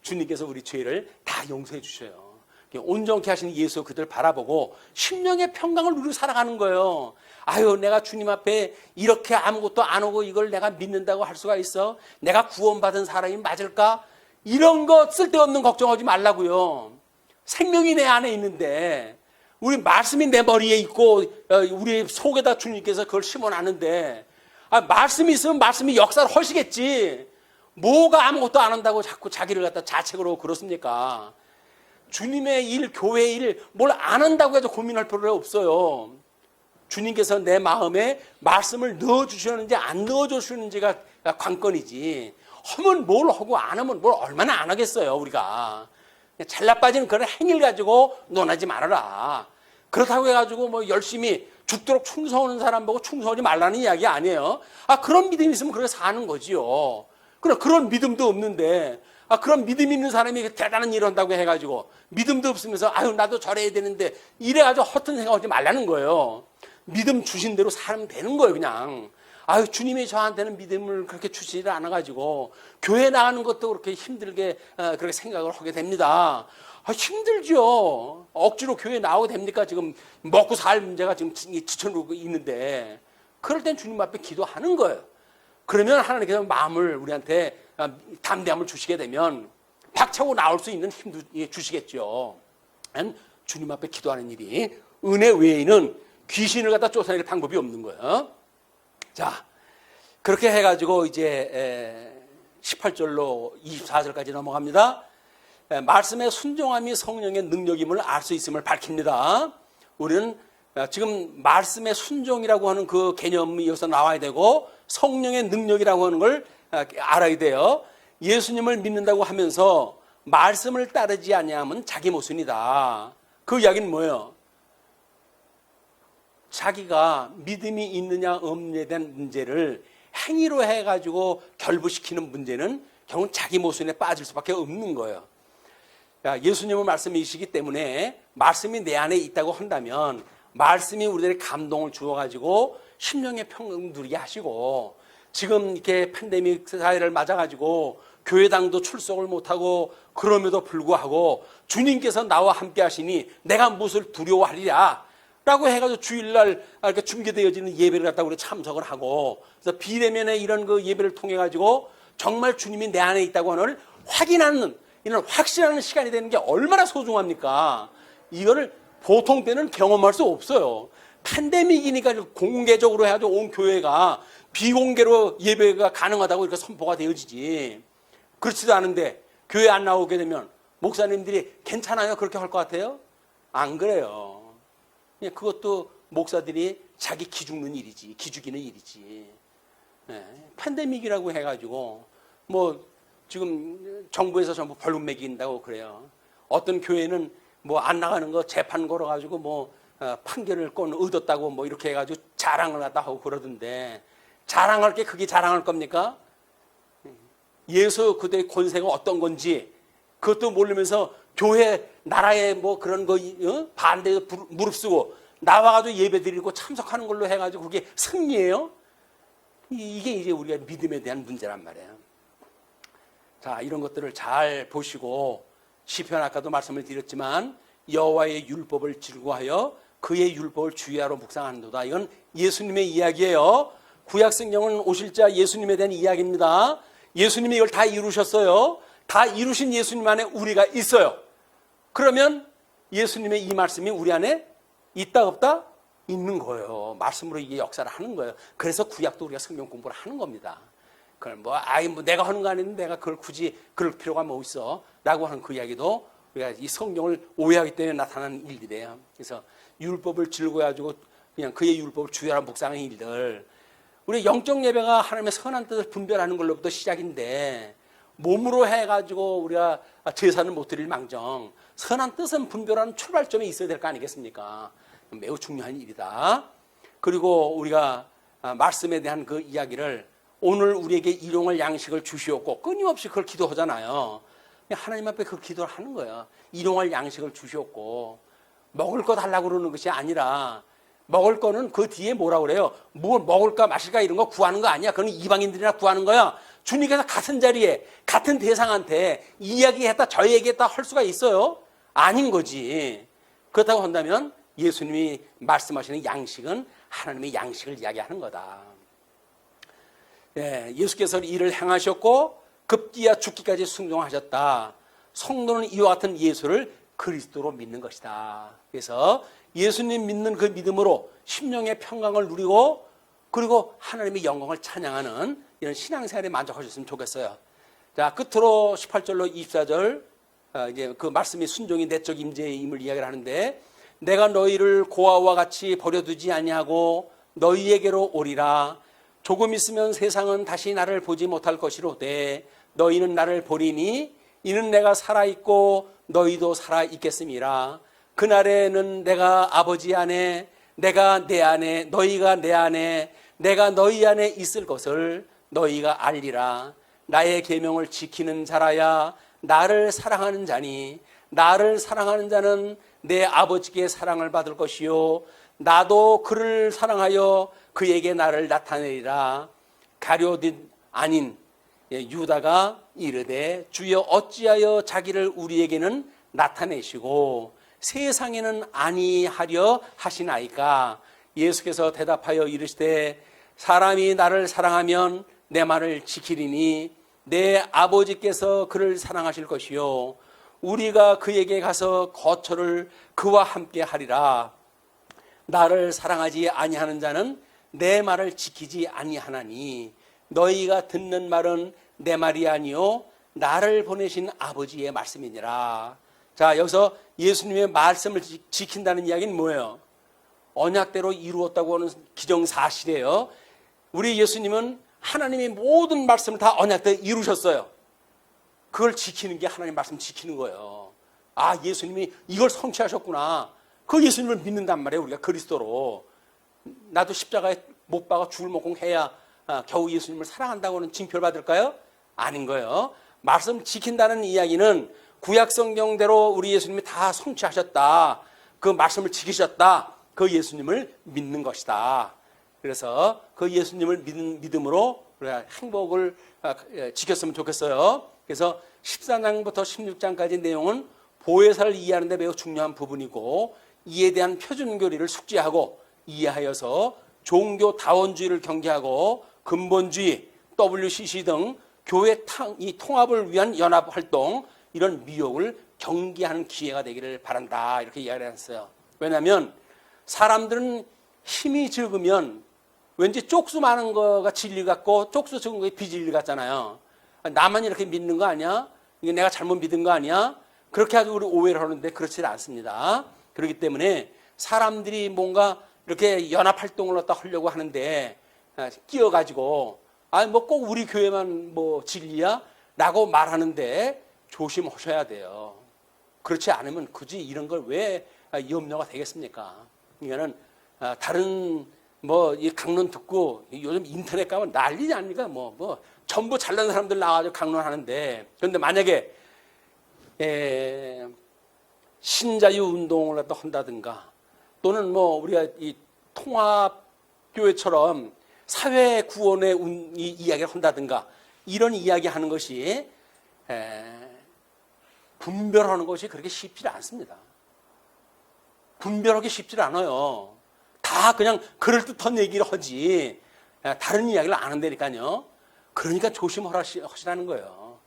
주님께서 우리 죄를 다 용서해 주셔요. 온전케 하시는 예수 그들 바라보고 심령의 평강을 누리고 살아가는 거예요. 아유, 내가 주님 앞에 이렇게 아무것도 안 하고 이걸 내가 믿는다고 할 수가 있어? 내가 구원받은 사람이 맞을까? 이런 거 쓸데없는 걱정하지 말라고요. 생명이 내 안에 있는데, 우리 말씀이 내 머리에 있고 우리 속에다 주님께서 그걸 심어놨는데, 말씀이 있으면 말씀이 역사를 하시겠지. 뭐가 아무것도 안 한다고 자꾸 자기를 갖다 자책으로 그렇습니까? 주님의 일, 교회의 일, 뭘 안 한다고 해서 고민할 필요가 없어요. 주님께서 내 마음에 말씀을 넣어주시는지 안 넣어주시는지가 관건이지. 하면 뭘 하고 안 하면 뭘 얼마나 안 하겠어요, 우리가. 잘나 빠지는 그런 행위를 가지고 논하지 말아라. 그렇다고 해가지고 열심히 죽도록 충성하는 사람 보고 충성하지 말라는 이야기 아니에요. 그런 믿음이 있으면 그렇게 사는 거지요. 그런 믿음도 없는데, 그런 믿음 있는 사람이 대단한 일을 한다고 해가지고 믿음도 없으면서 나도 저래야 되는데 이래가지고 허튼 생각하지 말라는 거예요. 믿음 주신 대로 살면 되는 거예요, 그냥. 주님이 저한테는 믿음을 그렇게 주시지 않아가지고 교회 나가는 것도 그렇게 힘들게 그렇게 생각을 하게 됩니다. 힘들죠. 억지로 교회 나오게 됩니까? 지금 먹고 살 문제가 지금 지쳐누고 있는데, 그럴 땐 주님 앞에 기도하는 거예요. 그러면 하나님께서 마음을 우리한테 담대함을 주시게 되면 박차고 나올 수 있는 힘도 주시겠죠. 주님 앞에 기도하는 일이 은혜 외에는 귀신을 갖다 쫓아내는 방법이 없는 거예요. 자, 그렇게 해가지고 이제 18절로 24절까지 넘어갑니다. 말씀의 순종함이 성령의 능력임을 알 수 있음을 밝힙니다. 우리는 지금 말씀의 순종이라고 하는 그 개념이 여기서 나와야 되고 성령의 능력이라고 하는 걸 알아야 돼요. 예수님을 믿는다고 하면서 말씀을 따르지 아니하면 자기 모순이다. 그 이야기는 뭐예요? 자기가 믿음이 있느냐 없느냐에 대한 문제를 행위로 해가지고 결부시키는 문제는 결국 자기 모순에 빠질 수밖에 없는 거예요. 예수님은 말씀이시기 때문에 말씀이 내 안에 있다고 한다면 말씀이 우리들의 감동을 주어가지고 심령의 평강 누리게 하시고, 지금 이렇게 팬데믹 사회를 맞아가지고 교회당도 출석을 못하고 그럼에도 불구하고 주님께서 나와 함께 하시니 내가 무엇을 두려워하리랴 라고 해가지고 주일날 이렇게 중계되어지는 예배를 갖다가 우리 참석을 하고, 그래서 비대면의 이런 그 예배를 통해가지고 정말 주님이 내 안에 있다고 하는 확인하는, 이런 확신하는 시간이 되는 게 얼마나 소중합니까? 이거를 보통 때는 경험할 수 없어요. 팬데믹이니까 공개적으로 해가지고 온 교회가 비공개로 예배가 가능하다고 이렇게 선포가 되어지지. 그렇지도 않은데 교회 안 나오게 되면 목사님들이 괜찮아요? 그렇게 할 것 같아요? 안 그래요. 그것도 목사들이 자기 기죽는 일이지, 기죽이는 일이지. 네. 팬데믹이라고 해가지고 뭐 지금 정부에서 전부 벌금 매긴다고 그래요. 어떤 교회는 뭐 안 나가는 거 재판 걸어가지고 뭐 판결을 얻었다고 뭐 이렇게 해가지고 자랑을 갖다 하고 그러던데, 자랑할 게 그게 자랑할 겁니까? 예수 그대의 권세가 어떤 건지 그것도 모르면서 교회 나라의 뭐 그런 거 반대해서 무릅쓰고 나와가지고 예배 드리고 참석하는 걸로 해가지고 그게 승리예요? 이게 이제 우리가 믿음에 대한 문제란 말이에요. 자, 이런 것들을 잘 보시고, 시편 아까도 말씀을 드렸지만 여호와의 율법을 즐거워하여 그의 율법을 주의하러 묵상하는도다. 이건 예수님의 이야기예요. 구약성경은 오실 자 예수님에 대한 이야기입니다. 예수님이 이걸 다 이루셨어요. 다 이루신 예수님 안에 우리가 있어요. 그러면 예수님의 이 말씀이 우리 안에 있다 없다? 있는 거예요. 말씀으로 이게 역사를 하는 거예요. 그래서 구약도 우리가 성경 공부를 하는 겁니다. 그걸 뭐 내가 하는 거 아닌데 내가 그걸 굳이 그럴 필요가 뭐 있어? 라고 하는 그 이야기도 우리가 이 성경을 오해하기 때문에 나타나는 일들이에요. 그래서 율법을 즐거워가지고 그냥 그의 율법을 주의하라 묵상하는 일들. 우리 영적 예배가 하나님의 선한 뜻을 분별하는 걸로부터 시작인데, 몸으로 해가지고 우리가 제사는 못 드릴 망정 선한 뜻은 분별하는 출발점이 있어야 될 거 아니겠습니까? 매우 중요한 일이다. 그리고 우리가 말씀에 대한 그 이야기를, 오늘 우리에게 일용할 양식을 주시옵고 끊임없이 그걸 기도하잖아요. 하나님 앞에 그 기도를 하는 거예요. 일용할 양식을 주시옵고, 먹을 거 달라고 그러는 것이 아니라, 먹을 거는 그 뒤에 뭐라고 그래요? 뭘 먹을까 마실까 이런 거 구하는 거 아니야. 그건 이방인들이나 구하는 거야. 주님께서 같은 자리에 같은 대상한테 이야기했다 저 얘기했다 할 수가 있어요? 아닌 거지. 그렇다고 한다면 예수님이 말씀하시는 양식은 하나님의 양식을 이야기하는 거다. 예, 예수께서 이를 행하셨고 급기야 죽기까지 순종하셨다. 성도는 이와 같은 예수를 그리스도로 믿는 것이다. 그래서 예수님 믿는 그 믿음으로 심령의 평강을 누리고, 그리고 하나님의 영광을 찬양하는 이런 신앙생활에 만족하셨으면 좋겠어요. 자, 끝으로 18절로 24절 이제 그 말씀이 순종이 내적 임재임을 이야기를 하는데, 내가 너희를 고아와 같이 버려두지 아니하고 너희에게로 오리라. 조금 있으면 세상은 다시 나를 보지 못할 것이로되 너희는 나를 보리니 이는 내가 살아있고 너희도 살아있겠음이라. 그날에는 내가 아버지 안에, 내가 내 안에, 너희가 내 안에, 내가 너희 안에 있을 것을 너희가 알리라. 나의 계명을 지키는 자라야 나를 사랑하는 자니, 나를 사랑하는 자는 내 아버지께 사랑을 받을 것이요 나도 그를 사랑하여 그에게 나를 나타내리라. 가룟 아닌 유다가 이르되 주여 어찌하여 자기를 우리에게는 나타내시고 세상에는 아니하려 하시나이까. 예수께서 대답하여 이르시되 사람이 나를 사랑하면 내 말을 지키리니 내 아버지께서 그를 사랑하실 것이요 우리가 그에게 가서 거처를 그와 함께 하리라. 나를 사랑하지 아니하는 자는 내 말을 지키지 아니하나니 너희가 듣는 말은 내 말이 아니요 나를 보내신 아버지의 말씀이니라. 자, 여기서 예수님의 말씀을 지킨다는 이야기는 뭐예요? 언약대로 이루었다고 하는 기정사실이에요. 우리 예수님은 하나님의 모든 말씀을 다 언약대로 이루셨어요. 그걸 지키는 게 하나님 말씀 지키는 거예요. 아, 예수님이 이걸 성취하셨구나. 그 예수님을 믿는단 말이에요. 우리가 그리스도로. 나도 십자가에 못 박아 죽을 목공해야 겨우 예수님을 사랑한다고는 징표를 받을까요? 아닌 거예요. 말씀 지킨다는 이야기는 구약 성경대로 우리 예수님이 다 성취하셨다. 그 말씀을 지키셨다. 그 예수님을 믿는 것이다. 그래서 그 예수님을 믿음으로 우리가 행복을 지켰으면 좋겠어요. 그래서 14장부터 16장까지 내용은 보혜사를 이해하는 데 매우 중요한 부분이고, 이에 대한 표준교리를 숙지하고 이해하여서 종교다원주의를 경계하고 근본주의, WCC 등 교회 이 통합을 위한 연합활동, 이런 미혹을 경계하는 기회가 되기를 바란다. 이렇게 이야기를 했어요. 왜냐하면 사람들은 힘이 적으면 왠지 쪽수 많은 거가 진리 같고 쪽수 적은 게 비진리 같잖아요. 나만 이렇게 믿는 거 아니야? 이게 내가 잘못 믿은 거 아니야? 그렇게 아주 우리 오해를 하는데 그렇지 않습니다. 그렇기 때문에 사람들이 뭔가 이렇게 연합활동을 갖다 하려고 하는데 끼어가지고 뭐 꼭 우리 교회만 뭐 진리야? 라고 말하는데 조심하셔야 돼요. 그렇지 않으면 굳이 이런 걸 왜 염려가 되겠습니까? 그러니까는 다른 뭐 이 강론 듣고 요즘 인터넷 가면 난리지 않습니까? 뭐 전부 잘난 사람들 나와서 강론하는데, 그런데 만약에 신자유 운동을 갖다 한다든가, 또는 뭐 우리가 이 통합교회처럼 사회 구원의 이야기를 한다든가, 이런 이야기 하는 것이 분별하는 것이 그렇게 쉽지 않습니다. 분별하기 쉽지 않아요. 다 그냥 그럴듯한 얘기를 하지 다른 이야기를 안 한다니까요. 그러니까 조심하시라는 거예요.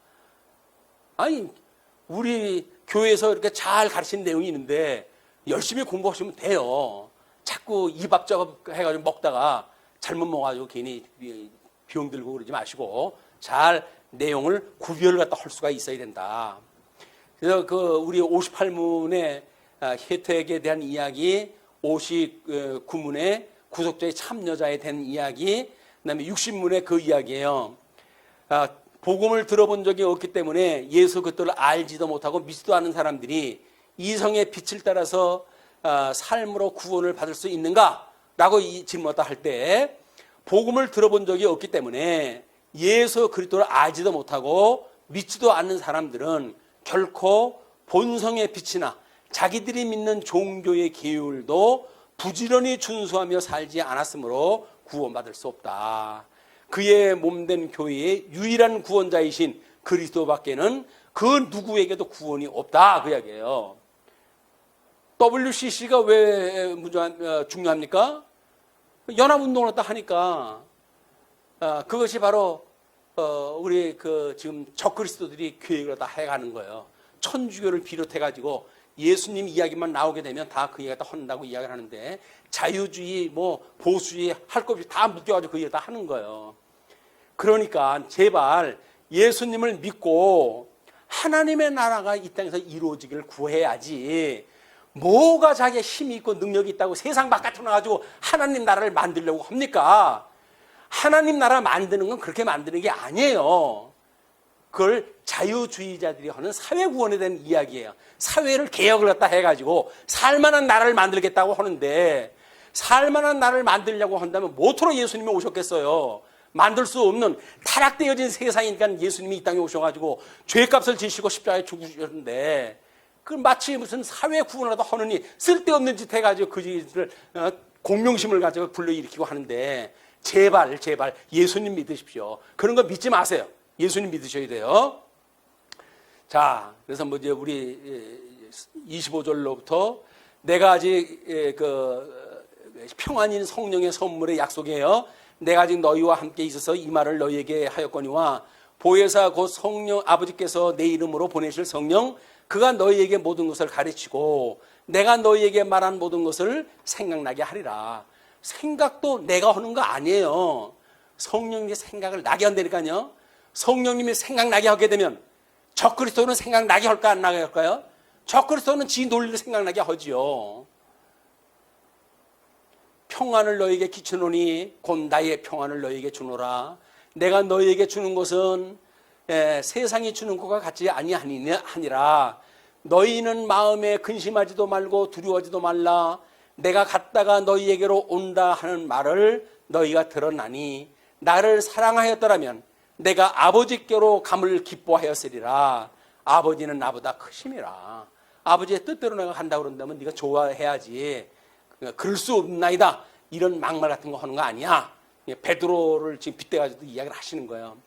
아니, 우리 교회에서 이렇게 잘 가르치는 내용이 있는데 열심히 공부하시면 돼요. 자꾸 입 앞잡아 해가지고 먹다가 잘못 먹어가지고 괜히 병 들고 그러지 마시고 잘 내용을 구별을 갖다 할 수가 있어야 된다. 그래서 우리 58문의 혜택에 대한 이야기, 59문의 구속자의 참여자에 대한 이야기, 그다음에 60문의 그 이야기예요. 복음을 들어본 적이 없기 때문에 예수 그리스도를 알지도 못하고 믿지도 않는 사람들이 이성의 빛을 따라서 삶으로 구원을 받을 수 있는가라고 질문을 할 때, 복음을 들어본 적이 없기 때문에 예수 그리스도를 알지도 못하고 믿지도 않는 사람들은 결코 본성의 빛이나 자기들이 믿는 종교의 계율도 부지런히 준수하며 살지 않았으므로 구원받을 수 없다. 그의 몸된 교회의 유일한 구원자이신 그리스도밖에는 그 누구에게도 구원이 없다. 그 이야기예요. WCC가 왜 중요합니까? 연합운동을 갖다 하니까 그것이 바로 우리 지금 적그리스도들이 교회를 다 해가는 거예요. 천주교를 비롯해가지고 예수님 이야기만 나오게 되면 다 그 얘기가 다 한다고 이야기를 하는데, 자유주의, 뭐 보수주의 할 것 없이 다 묶여가지고 그 얘기를 다 하는 거예요. 그러니까 제발 예수님을 믿고 하나님의 나라가 이 땅에서 이루어지기를 구해야지, 뭐가 자기가 힘이 있고 능력이 있다고 세상 바깥으로 나가지고 하나님 나라를 만들려고 합니까? 하나님 나라 만드는 건 그렇게 만드는 게 아니에요. 그걸 자유주의자들이 하는 사회 구원에 대한 이야기예요. 사회를 개혁을 갖다 해가지고 살만한 나라를 만들겠다고 하는데, 살만한 나라를 만들려고 한다면 뭐토록 예수님이 오셨겠어요? 만들 수 없는 타락되어진 세상이니까 예수님이 이 땅에 오셔가지고 죄값을 지시고 십자가에 죽으셨는데, 그 마치 무슨 사회 구원을 하느니 쓸데없는 짓 해가지고 그 짓을 공명심을 가지고 불러일으키고 하는데, 제발 예수님 믿으십시오. 그런 거 믿지 마세요. 예수님 믿으셔야 돼요. 자, 그래서 뭐 이제 우리 25절로부터 내가 아직 평안인 성령의 선물의 약속이에요. 내가 아직 너희와 함께 있어서 이 말을 너희에게 하였거니와 보혜사 곧 성령 아버지께서 내 이름으로 보내실 성령, 그가 너희에게 모든 것을 가르치고 내가 너희에게 말한 모든 것을 생각나게 하리라. 생각도 내가 하는 거 아니에요. 성령님이 생각을 나게 한다니까요. 성령님이 생각나게 하게 되면 적그리스도는 생각나게 할까 안 나게 할까요? 적그리스도는 지 논리를 생각나게 하지요. 평안을 너희에게 끼치노니 곧 나의 평안을 너희에게 주노라. 내가 너희에게 주는 것은 세상이 주는 것과 같지 아니하니라. 너희는 마음에 근심하지도 말고 두려워하지도 말라. 내가 갔다가 너희에게로 온다 하는 말을 너희가 들었나니 나를 사랑하였더라면 내가 아버지께로 감을 기뻐하였으리라. 아버지는 나보다 크심이라. 아버지의 뜻대로 내가 간다고 그런다면 네가 좋아해야지. 그럴 수 없나이다. 이런 막말 같은 거 하는 거 아니야. 베드로를 지금 빗대가지고 이야기를 하시는 거예요.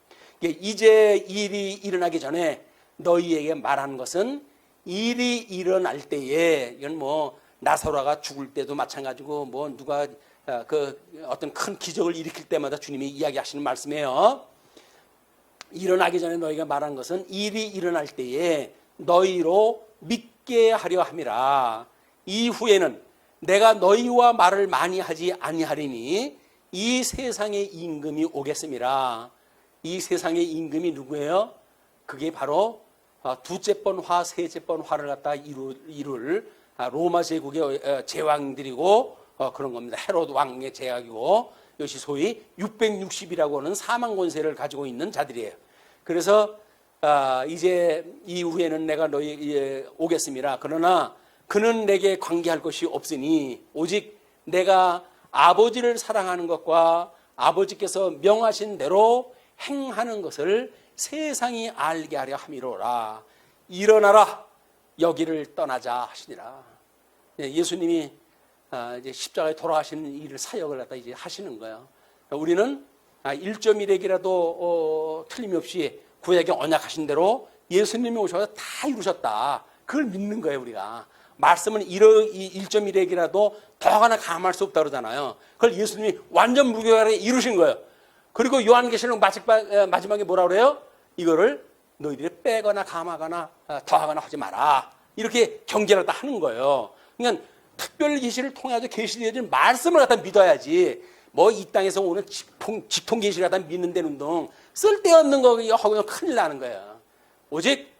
이제 일이 일어나기 전에 너희에게 말하는 것은 일이 일어날 때에, 이건 뭐 나사로가 죽을 때도 마찬가지고 뭐 누가 그 어떤 큰 기적을 일으킬 때마다 주님이 이야기하시는 말씀이에요. 일어나기 전에 너희가 말한 것은 일이 일어날 때에 너희로 믿게 하려 함이라. 이후에는 내가 너희와 말을 많이 하지 아니하리니 이 세상의 임금이 오겠음이라. 이 세상의 임금이 누구예요? 그게 바로 두째 번 화, 세째 번 화를 갖다 이룰 로마 제국의 제왕들이고 그런 겁니다. 헤롯 왕의 제약이고, 이것이 소위 660이라고 하는 사망 권세를 가지고 있는 자들이에요. 그래서 이제 이후에는 내가 너희 오겠습니다. 그러나 그는 내게 관계할 것이 없으니 오직 내가 아버지를 사랑하는 것과 아버지께서 명하신 대로 행하는 것을 세상이 알게 하려 함이로라. 일어나라, 여기를 떠나자 하시니라. 예수님이 이제 십자가에 돌아가시는 일을, 사역을 갖다 이제 하시는 거예요. 우리는 1.1핵이라도 틀림없이 구약에 언약하신 대로 예수님이 오셔서 다 이루셨다. 그걸 믿는 거예요, 우리가. 말씀은 1.1핵이라도 더하거나 감할 수 없다 그러잖아요. 그걸 예수님이 완전 무교하게 이루신 거예요. 그리고 요한계시록 마지막에 뭐라 그래요? 이거를 너희들이 빼거나 감하거나 더하거나 하지 마라. 이렇게 경계를 다 하는 거예요. 그러니까 특별 계시를 통해서 계시되어진 말씀을 갖다 믿어야지. 뭐 이 땅에서 오는 직통 계시를 갖다 믿는 데는 등 쓸데없는 거 하고 큰일 나는 거예요. 오직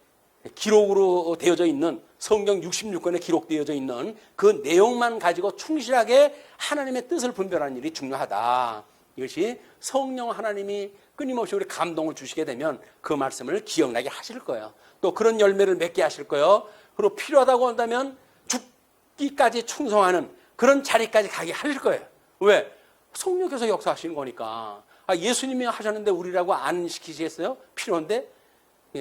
기록으로 되어져 있는 성경 66권에 기록되어져 있는 그 내용만 가지고 충실하게 하나님의 뜻을 분별하는 일이 중요하다. 이것이 성령 하나님이 끊임없이 우리 감동을 주시게 되면 그 말씀을 기억나게 하실 거예요. 또 그런 열매를 맺게 하실 거예요. 그리고 필요하다고 한다면 죽기까지 충성하는 그런 자리까지 가게 하실 거예요. 왜? 성령께서 역사하시는 거니까. 예수님이 하셨는데 우리라고 안 시키시겠어요? 필요한데?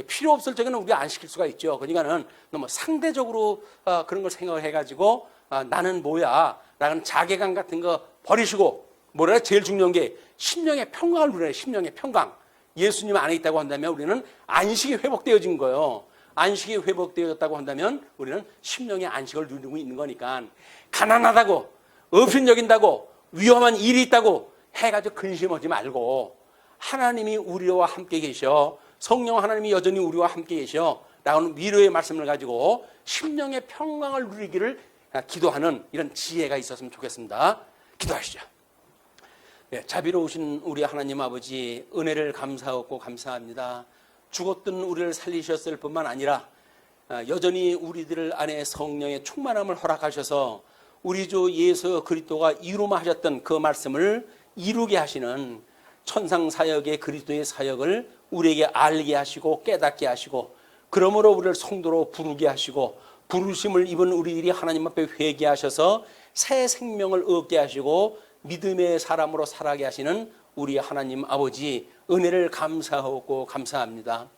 필요 없을 적에는 우리가 안 시킬 수가 있죠. 그러니까는 너무 상대적으로 그런 걸 생각을 해가지고 나는 뭐야? 라는 자괴감 같은 거 버리시고, 뭐라 제일 중요한 게 심령의 평강을 누려요. 심령의 평강. 예수님 안에 있다고 한다면 우리는 안식이 회복되어진 거예요. 안식이 회복되어졌다고 한다면 우리는 심령의 안식을 누리고 있는 거니까, 가난하다고 업신여긴다고 위험한 일이 있다고 해가지고 근심하지 말고, 하나님이 우리와 함께 계셔, 성령 하나님이 여전히 우리와 함께 계셔 라는 위로의 말씀을 가지고 심령의 평강을 누리기를 기도하는 이런 지혜가 있었으면 좋겠습니다. 기도하시죠. 자비로우신 우리 하나님 아버지, 은혜를 감사하고 감사합니다. 죽었던 우리를 살리셨을 뿐만 아니라 여전히 우리들 안에 성령의 충만함을 허락하셔서 우리 주 예수 그리스도가 이루마하셨던 그 말씀을 이루게 하시는 천상사역의 그리스도의 사역을 우리에게 알게 하시고 깨닫게 하시고, 그러므로 우리를 성도로 부르게 하시고, 부르심을 입은 우리들이 하나님 앞에 회개하셔서 새 생명을 얻게 하시고 믿음의 사람으로 살아가게 하시는 우리 하나님 아버지, 은혜를 감사하고 감사합니다.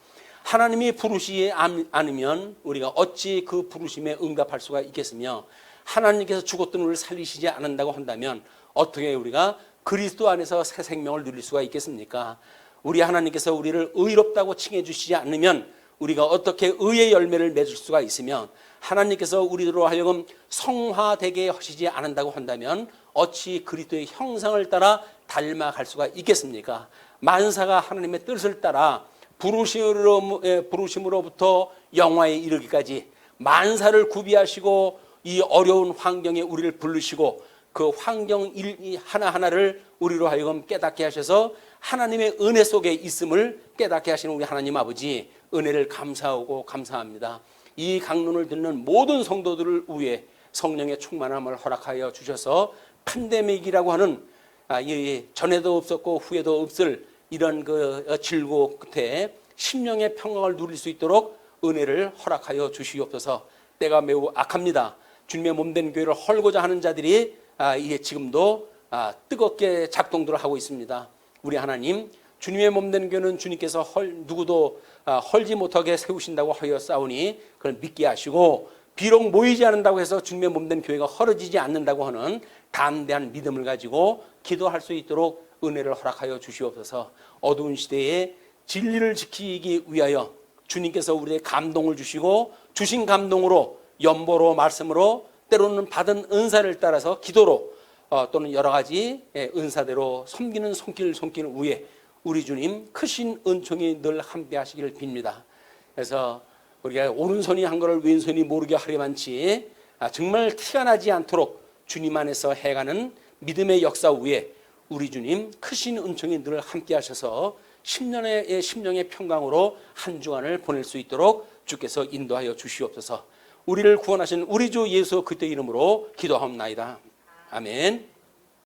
하나님이 부르시지 않으면 우리가 어찌 그 부르심에 응답할 수가 있겠으며, 하나님께서 죽었던 우리를 살리시지 않는다고 한다면 어떻게 우리가 그리스도 안에서 새 생명을 누릴 수가 있겠습니까? 우리 하나님께서 우리를 의롭다고 칭해 주시지 않으면 우리가 어떻게 의의 열매를 맺을 수가 있으며, 하나님께서 우리로 하여금 성화되게 하시지 않는다고 한다면 어찌 그리스도의 형상을 따라 닮아갈 수가 있겠습니까? 만사가 하나님의 뜻을 따라 부르심으로부터 영화에 이르기까지 만사를 구비하시고 이 어려운 환경에 우리를 부르시고 그 환경 하나하나를 우리로 하여금 깨닫게 하셔서 하나님의 은혜 속에 있음을 깨닫게 하시는 우리 하나님 아버지, 은혜를 감사하고 감사합니다. 이 강론을 듣는 모든 성도들을 위해 성령의 충만함을 허락하여 주셔서 팬데믹이라고 하는 전에도 없었고 후에도 없을 이런 그 질고 끝에 심령의 평강을 누릴 수 있도록 은혜를 허락하여 주시옵소서. 때가 매우 악합니다. 주님의 몸된 교회를 헐고자 하는 자들이 이게 지금도 뜨겁게 작동들을 하고 있습니다. 우리 하나님, 주님의 몸된 교회는 주님께서 누구도 헐지 못하게 세우신다고 하여 싸우니 그걸 믿게 하시고, 비록 모이지 않는다고 해서 주님의 몸된 교회가 헐어지지 않는다고 하는 담대한 믿음을 가지고 기도할 수 있도록 은혜를 허락하여 주시옵소서. 어두운 시대에 진리를 지키기 위하여 주님께서 우리에게 감동을 주시고, 주신 감동으로 연보로 말씀으로 때로는 받은 은사를 따라서 기도로 또는 여러 가지 은사대로 섬기는 손길 위에 우리 주님 크신 은총이 늘 함께 하시기를 빕니다. 그래서 우리가 오른손이 한 것을 왼손이 모르게 하려만치 정말 티가 나지 않도록 주님 안에서 해가는 믿음의 역사 위에 우리 주님 크신 은총이 늘 함께 하셔서 10년의 심령의 평강으로 한 주간을 보낼 수 있도록 주께서 인도하여 주시옵소서. 우리를 구원하신 우리 주 예수 그리스도의 이름으로 기도하옵나이다. 아멘.